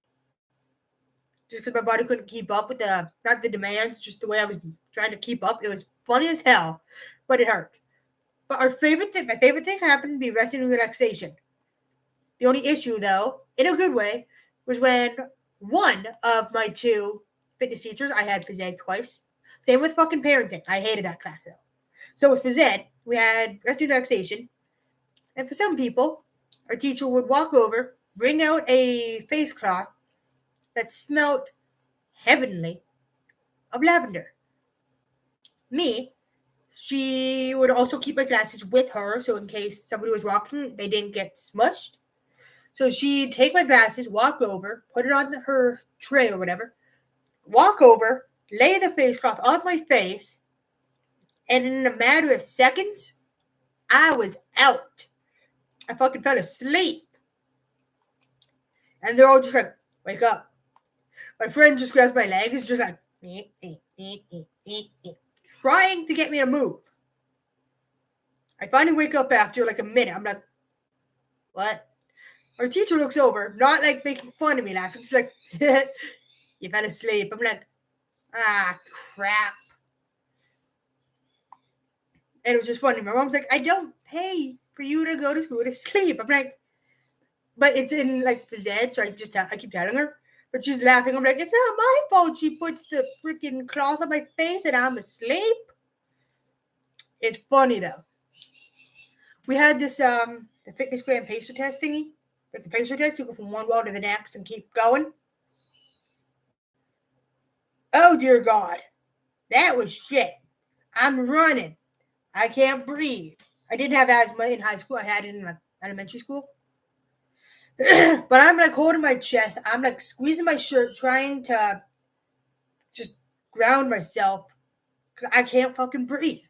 Just because my body couldn't keep up with not the demands, just the way I was trying to keep up. It was funny as hell, but it hurt. But my favorite thing happened to be resting and relaxation. The only issue, though, in a good way, was when one of my two fitness teachers, I had phys ed twice. Same with fucking parenting. I hated that class, though. So with phys ed, we had resting and relaxation. And for some people, our teacher would walk over, bring out a face cloth that smelled heavenly of lavender. Me, she would also keep my glasses with her, so in case somebody was walking, they didn't get smushed. So she'd take my glasses, walk over, put it on her tray or whatever, walk over, lay the face cloth on my face, and in a matter of seconds, I was out. I fucking fell asleep. And they're all just like, wake up. My friend just grabs my legs, just like, trying to get me to move. I finally wake up after like a minute. I'm like, what? Our teacher looks over, not like making fun of me, laughing. She's like, you fell asleep. I'm like, crap. And it was just funny. My mom's like, I don't pay for you to go to school to sleep. I'm like, but it's in like phys ed, so I keep telling her. But she's laughing. I'm like, it's not my fault she puts the freaking cloth on my face and I'm asleep. It's funny though. We had this the fitness gram pacer test thingy. Like the pacer test, you go from one wall to the next and keep going. Oh dear God. That was shit. I'm running. I can't breathe. I didn't have asthma in high school. I had it in like elementary school. But I'm like holding my chest. I'm like squeezing my shirt, trying to just ground myself because I can't fucking breathe.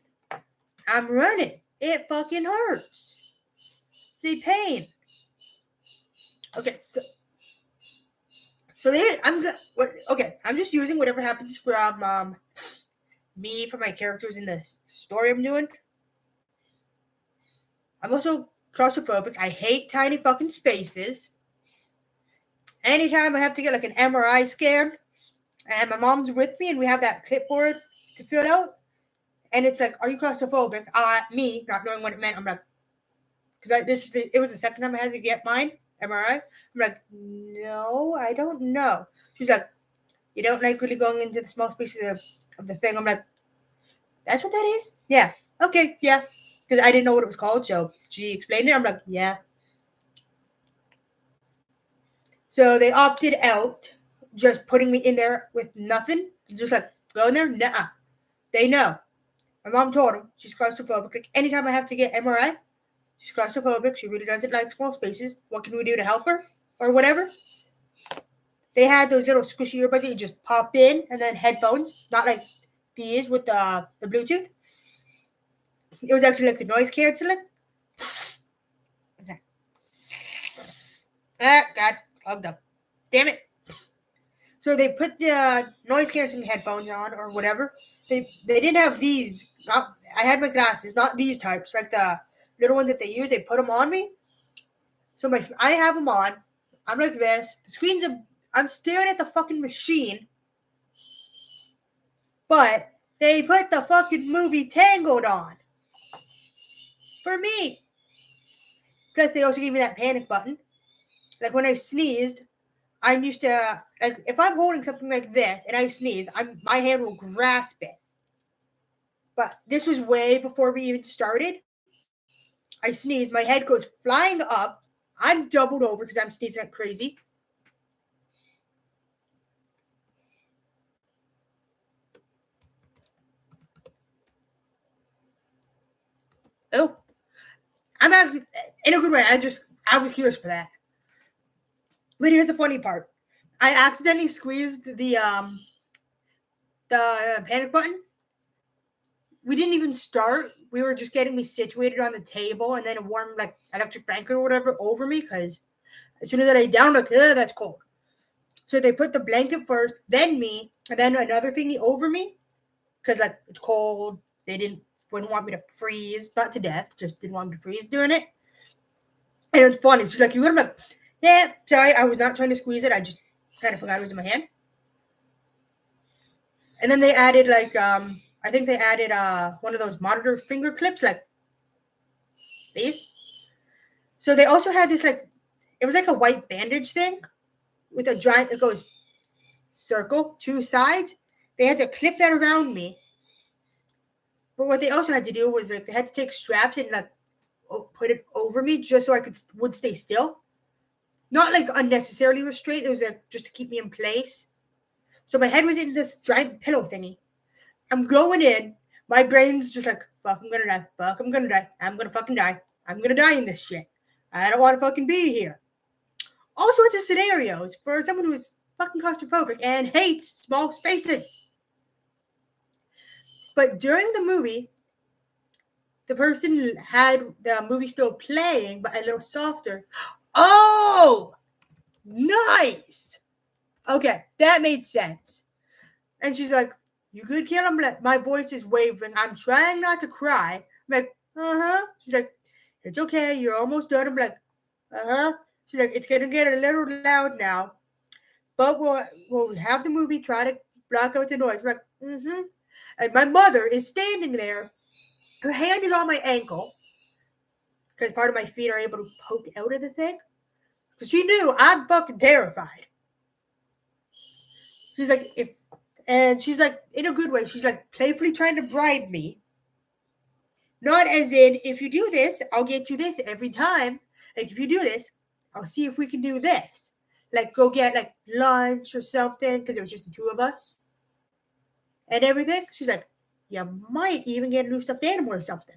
I'm running. It fucking hurts. See pain. Okay, so I'm just using whatever happens from me for my characters in the story I'm doing. I'm also claustrophobic. I hate tiny fucking spaces. Anytime I have to get like an MRI scan, and my mom's with me, and we have that clipboard to fill out, and it's like, "Are you claustrophobic?" Me, not knowing what it meant, I'm like, because it was the second time I had to get mine MRI. I'm like, no, I don't know. She's like, you don't like really going into the small spaces of the thing. I'm like, that's what that is? Yeah. Okay, yeah. Because I didn't know what it was called, so she explained it. I'm like, yeah. So they opted out, just putting me in there with nothing. Just like, go in there? Nuh-uh. They know. My mom told them she's claustrophobic. Like, anytime I have to get MRI, she's claustrophobic. She really doesn't like small spaces. What can we do to help her? Or whatever. They had those little squishy earbuds that you just pop in, and then headphones. Not like these with the Bluetooth. It was actually like the noise canceling. God, clogged up. Damn it. So they put the noise canceling headphones on or whatever. They didn't have these. I had my glasses, not these types, like the little ones that they use. They put them on me. So I have them on. I'm like this. The screen's I'm staring at the fucking machine. But they put the fucking movie Tangled on. for me. Plus, they also gave me that panic button. Like when I sneezed, I'm used to, like, if I'm holding something like this and I sneeze, my hand will grasp it. But this was way before we even started. I sneeze, my head goes flying up. I'm doubled over because I'm sneezing like crazy. Oh, I'm actually in a good way. I was curious for that. But here's the funny part. I accidentally squeezed the panic button. We didn't even start. We were just getting me situated on the table, and then a warm like electric blanket or whatever over me. Because as soon as I lay down, like, that's cold. So they put the blanket first, then me, and then another thingy over me. Because like it's cold. They wouldn't want me to freeze, not to death. Just didn't want me to freeze doing it. And it's funny. She's like, you would have like, yeah, sorry, I was not trying to squeeze it. I just kind of forgot it was in my hand. And then they added like I think they added one of those monitor finger clips like these. So they also had this like it was like a white bandage thing with a giant it goes circle, two sides. They had to clip that around me. But what they also had to do was like they had to take straps and like put it over me just so I would stay still. Not like unnecessarily restrained. It was like just to keep me in place. So my head was in this giant pillow thingy. I'm going in. My brain's just like, fuck, I'm gonna die. Fuck, I'm gonna die. I'm gonna fucking die. I'm gonna die in this shit. I don't want to fucking be here. All sorts of scenarios for someone who is fucking claustrophobic and hates small spaces. But during the movie, the person had the movie still playing, but a little softer. Oh, nice. Okay, that made sense. And she's like, you good, kid? I'm like, my voice is wavering. I'm trying not to cry. I'm like, uh-huh. She's like, it's okay. You're almost done. I'm like, uh-huh. She's like, it's going to get a little loud now. But we'll have the movie try to block out the noise. I'm like, mm-hmm. And my mother is standing there. Her hand is on my ankle. Because part of my feet are able to poke out of the thing. Because she knew I'm fucking terrified. She's like, and she's like, in a good way, she's like playfully trying to bribe me. Not as in, if you do this, I'll get you this every time. Like, if you do this, I'll see if we can do this. Like, go get like lunch or something, because it was just the two of us. And everything. She's like, you might even get a new stuffed animal or something.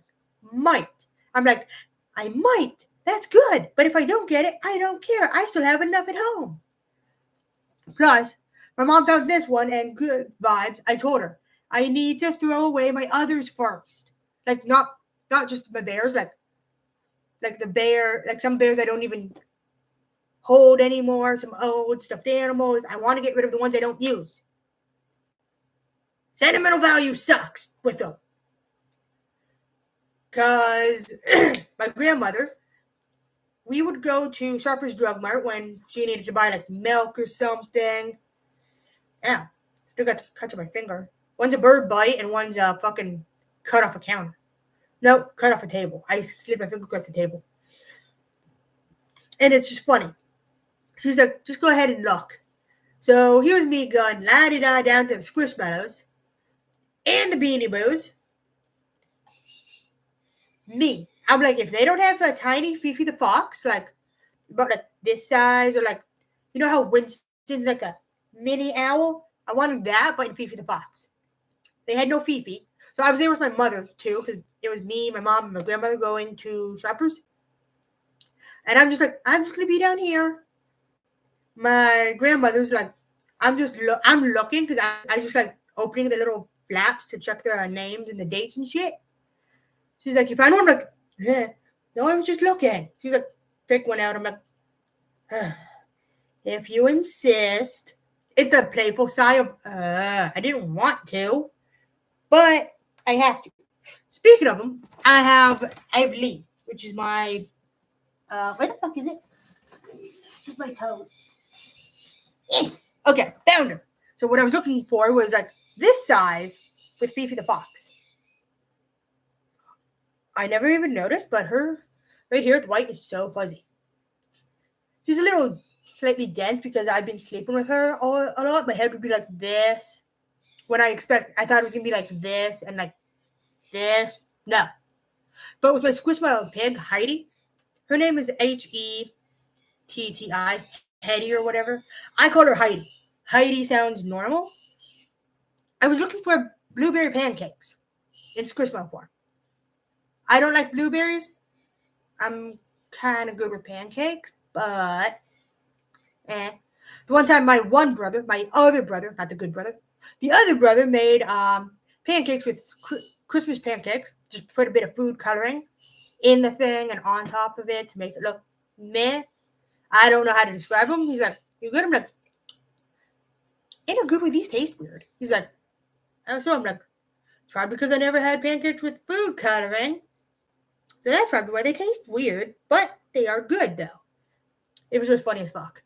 Might. I'm like, I might. That's good. But if I don't get it, I don't care. I still have enough at home. Plus, my mom found this one and good vibes. I told her, I need to throw away my others first. Like, not just my bears, like the bear, like some bears I don't even hold anymore, some old stuffed animals. I want to get rid of the ones I don't use. Sentimental value sucks with them. Because my grandmother, we would go to Sharper's Drug Mart when she needed to buy like milk or something. Yeah, still got cuts on my finger. One's a bird bite and one's a fucking cut off a counter. No, cut off a table. I slid my finger across the table. And it's just funny. She's like, just go ahead and look. So here's me going la-di-da down to the Squishmallows and the Beanie Boos. Me. I'm like, if they don't have a tiny Fifi the Fox, like about like this size, or like, you know how Winston's like a mini owl? I wanted that, but in Fifi the Fox. They had no Fifi. So I was there with my mother, too, because it was me, my mom, and my grandmother going to Shoppers. And I'm just like, I'm just going to be down here. My grandmother's like, I'm looking, because I just like opening the little flaps to check their names and the dates and shit. She's like, you find one? I'm like, yeah. No, I was just looking. She's like, pick one out. I'm like, if you insist. It's a playful sigh of, I didn't want to, but I have to. Speaking of them, I have Lee, which is my, where the fuck is it? Just my toe. Okay, found her. So what I was looking for was like this size with Fifi the Fox. I never even noticed, but her right here, the white is so fuzzy. She's a little slightly dense because I've been sleeping with her a lot. My head would be like this. I thought it was gonna be like this and like this. No. But with my Squishmallow pig, Heidi, her name is Hetti, Hetty or whatever. I call her Heidi. Heidi sounds normal. I was looking for blueberry pancakes in Squishmallow form. I don't like blueberries. I'm kind of good with pancakes, but eh. The one time my other brother, not the good brother, the other brother made pancakes with Christmas pancakes. Just put a bit of food coloring in the thing and on top of it to make it look meh. I don't know how to describe them. He's like, "You good?" I'm like, "In a good way, these taste weird." He's like, "Oh, so?" I'm like, "It's probably because I never had pancakes with food coloring. So that's probably why they taste weird, but they are good though." It was just funny as fuck.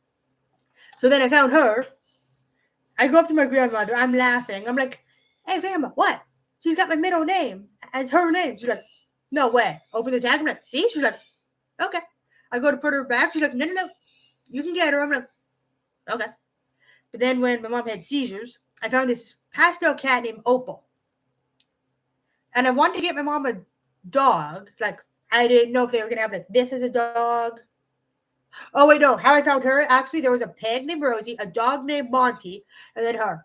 So then I found her. I go up to my grandmother. I'm laughing. I'm like, "Hey, grandma, what? She's got my middle name as her name." She's like, "No way." Open the tag. I'm like, "See?" She's like, "Okay." I go to put her back. She's like, "No, no, no. You can get her." I'm like, "Okay." But then when my mom had seizures, I found this pastel cat named Opal. And I wanted to get my mom a dog. Like, I didn't know if they were going to have like this as a dog. Oh, wait, no. How I found her, actually, there was a pig named Rosie, a dog named Monty, and then her.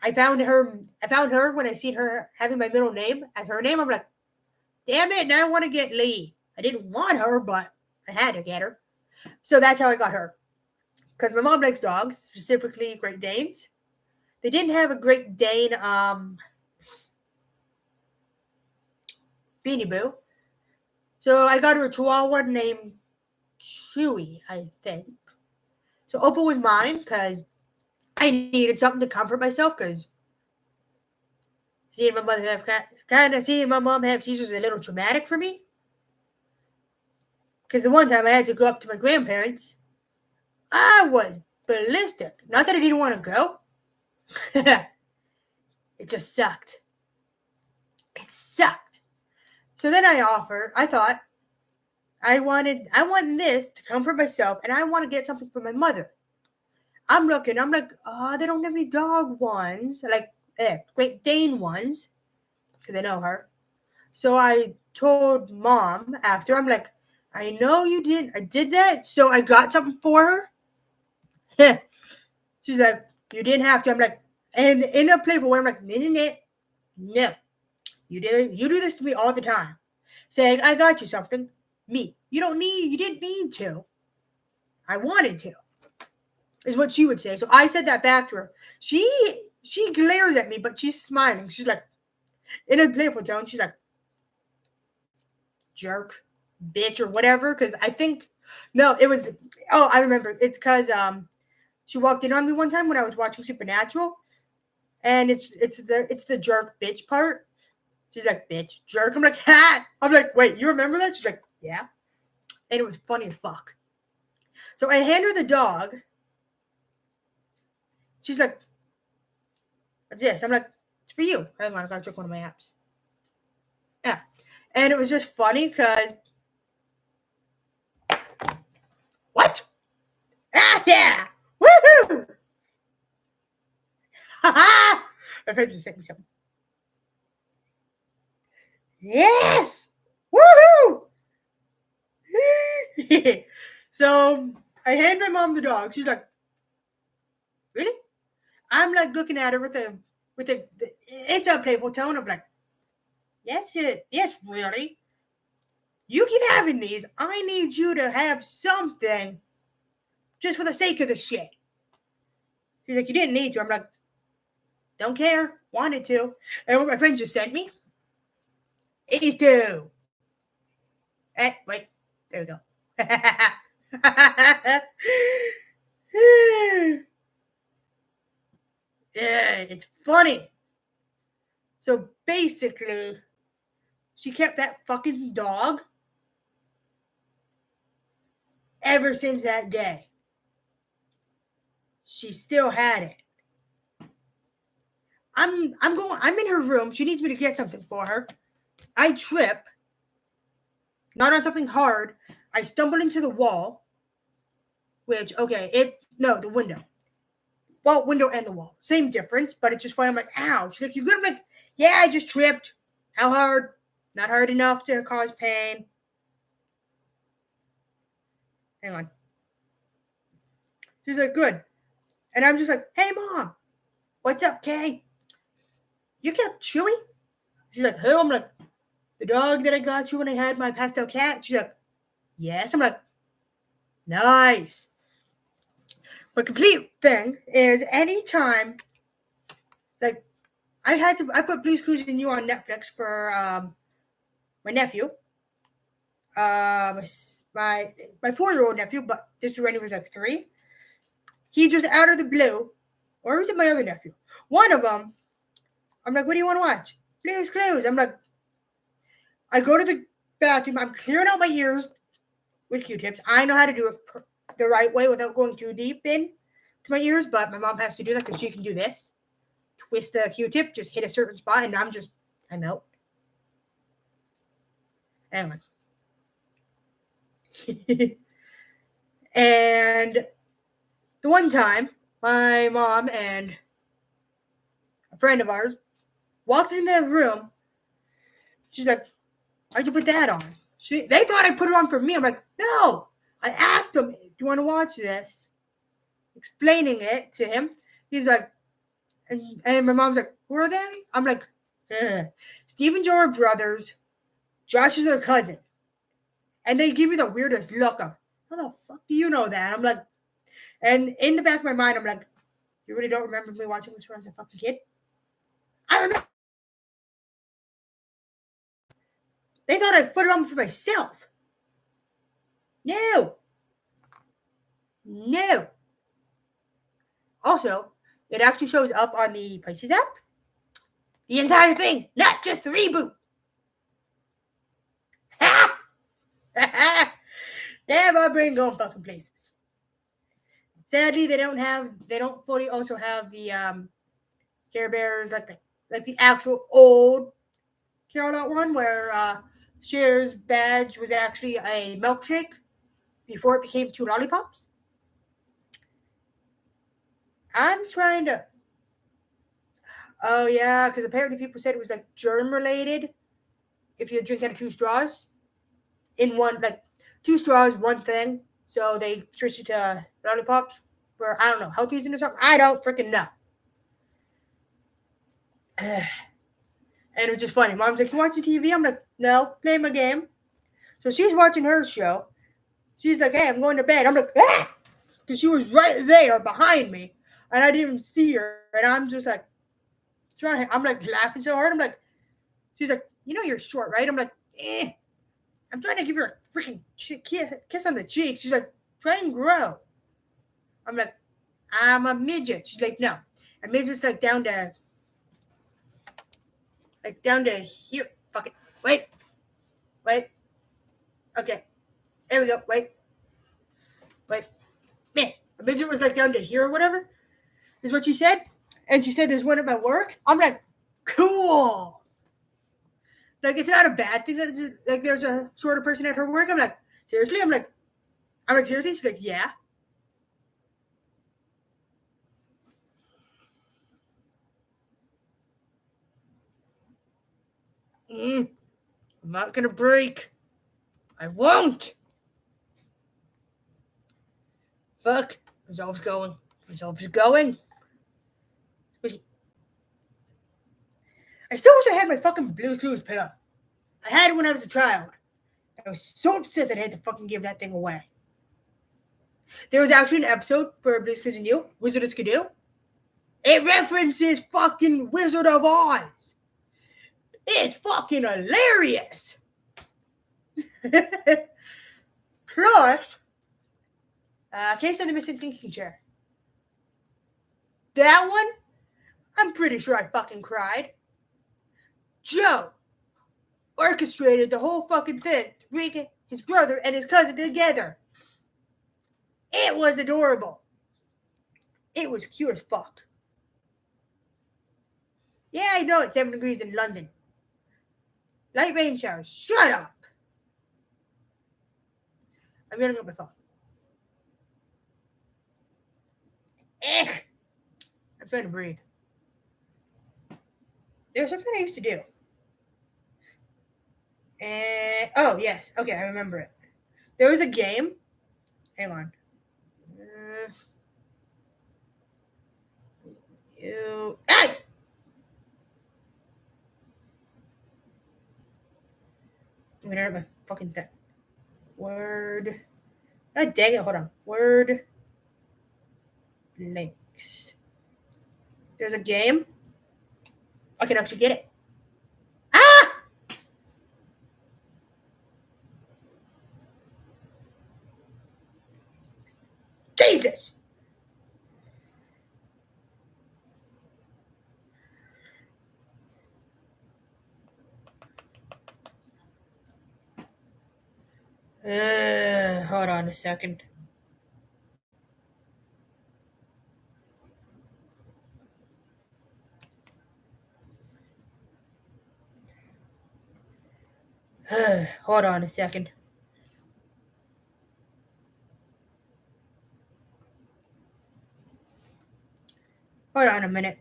I found her when I seen her having my middle name as her name. I'm like, damn it, now I want to get Lee. I didn't want her, but I had to get her. So that's how I got her. Because my mom likes dogs, specifically Great Danes. They didn't have a Great Dane Beanie Boo. So I got her a Chihuahua named Chewy, I think. So Opal was mine because I needed something to comfort myself because seeing my mom have seizures is a little traumatic for me. Because the one time I had to go up to my grandparents, I was ballistic. Not that I didn't want to go. It just sucked. It sucked. So then I thought I want this to comfort myself and I want to get something for my mother. I'm looking, I'm like, oh, they don't have any dog ones, like Great Dane ones, because I know her. So I told mom after, I'm like, I know you didn't, I did that, so I got something for her. She's like, you didn't have to. I'm like, and in a playful way, I'm like, no, you do this to me all the time, saying I got you something. Me, you didn't need to. I wanted to, is what she would say. So I said that back to her. She glares at me, but she's smiling. She's like, in a playful tone, she's like, jerk, bitch, or whatever. Because I think, no, it was, oh, I remember. It's because she walked in on me one time when I was watching Supernatural, and it's the jerk bitch part. She's like, bitch, jerk. I'm like, ha. I'm like, wait, you remember that? She's like, yeah. And it was funny as fuck. So I hand her the dog. She's like, what's this? I'm like, it's for you. Hang on, I gotta check one of my apps. Yeah. And it was just funny because, what? Ah, yeah. Woohoo! Ha ha! My friend just sent me something. Yes! Woohoo! So I hand my mom the dog. She's like, really? I'm like looking at her with it's a playful tone of like, yes, really. You keep having these. I need you to have something just for the sake of the shit. She's like, you didn't need to. I'm like, don't care. Wanted to. And what my friend just sent me is to. Wait. There we go. Yeah, it's funny. So basically, she kept that fucking dog ever since that day. She still had it. I'm in her room. She needs me to get something for her. I trip, not on something hard. I stumble into the wall, which, the window. Well, window and the wall. Same difference, but it's just funny. I'm like, ow. She's like, you good? I'm like, yeah, I just tripped. How hard? Not hard enough to cause pain. Hang on. She's like, good. And I'm just like, hey, Mom. What's up, Kay? You kept Chewy? She's like, who? I'm like, the dog that I got you when I had my pastel cat? She's like, yes. I'm like, nice. But complete thing is anytime, like, I put Blue's Clues and You on Netflix for my nephew. My 4-year-old nephew, but this is when he was like 3. He just out of the blue, or was it my other nephew? One of them, I'm like, what do you want to watch? Blue's Clues. I'm like, I go to the bathroom, I'm clearing out my ears with Q-tips. I know how to do it the right way without going too deep in to my ears, but my mom has to do that because she can do this. Twist the Q-tip, just hit a certain spot, and I'm out. Anyway. And the one time, my mom and a friend of ours walked in the room. She's like, why'd you put that on? They thought I put it on for me. I'm like, no. I asked him, do you want to watch this? Explaining it to him. He's like, and my mom's like, who are they? I'm like, Steve and Joe are brothers. Josh is their cousin. And they give me the weirdest look of, how the fuck do you know that? I'm like, and in the back of my mind, I'm like, you really don't remember me watching this when I was a fucking kid? I remember. They thought I put it on for myself. No. Also, it actually shows up on the Pisces app. The entire thing, not just the reboot. Ha! Yeah, my brain going fucking places. Sadly, they don't fully also have the Care Bears like the actual old Carol one where Cher's badge was actually a milkshake before it became 2 lollipops. I'm trying to. Oh yeah, because apparently people said it was like germ related. If you drink out of 2 straws, in one, like 2 straws, one thing. So they switched it to lollipops for, I don't know, health reasons or something. I don't freaking know. And it was just funny. Mom's like, you watching TV? I'm like, no, playing my game. So she's watching her show. She's like, hey, I'm going to bed. I'm like, ah! Because she was right there behind me. And I didn't even see her. And I'm just like, I'm like laughing so hard. I'm like, she's like, you know you're short, right? I'm like, eh. I'm trying to give her a freaking kiss on the cheek. She's like, try and grow. I'm like, I'm a midget. She's like, no. A midget's like down to here. Fuck it. Wait. Okay. There we go. Wait. Man, a midget was like down to here or whatever, is what she said. And she said there's one at my work. I'm like, cool. Like, it's not a bad thing that like there's a shorter person at her work. I'm like, seriously? I'm like, seriously? She's like, yeah. I'm not gonna break. I won't. Fuck. Resolve's going. I still wish I had my fucking Blue's Clues pillow. I had it when I was a child. I was so upset that I had to fucking give that thing away. There was actually an episode for Blue's Clues and You, Wizard of Skidoo. It references fucking Wizard of Oz. It's fucking hilarious. Plus, Case of the Missing Thinking Chair. That one, I'm pretty sure I fucking cried. Joe orchestrated the whole fucking thing to bring his brother and his cousin together. It was adorable. It was cute as fuck. Yeah, I know it's 7 degrees in London. Light rain showers. Shut up. I'm getting up my phone. I'm trying to breathe. There's something I used to do. And oh yes, okay, I remember it. There was a game. Hang on. Hey! I'm gonna hurt my fucking thing. Word. God dang it! Hold on. Word. Links. There's a game. I can actually get it. Ah! Jesus! Hold on a second. Hold on a second. Hold on a minute.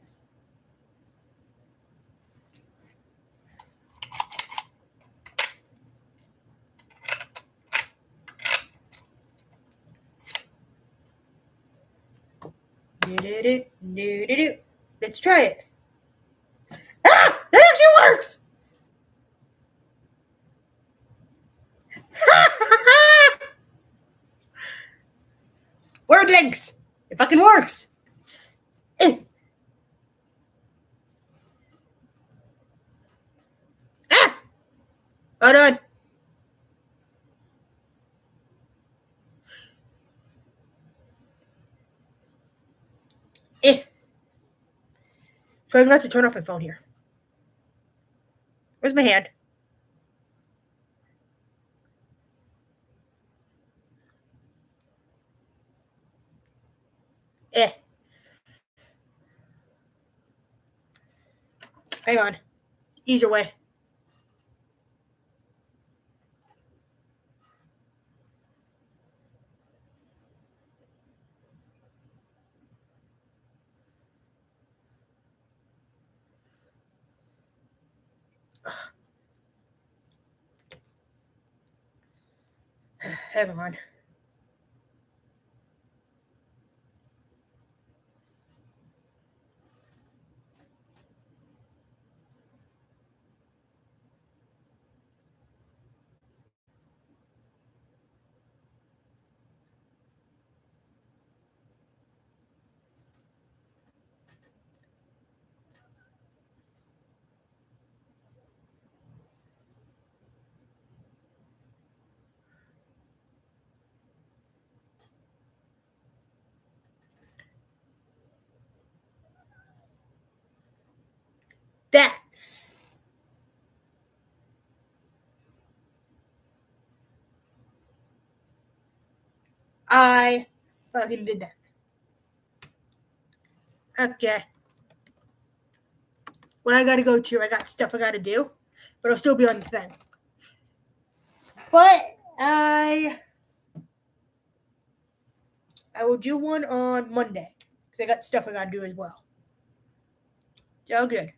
Let's try it. Ah! That actually works! Word links! It fucking works! Ah! Hold on. So I'm going to have to turn off my phone here. Where's my hand? Hang on. Easier way. Hang on. That. I fucking did that. Okay. When I gotta go to, I got stuff I gotta do, but I'll still be on the thing. But I will do one on Monday because I got stuff I gotta do as well. So good.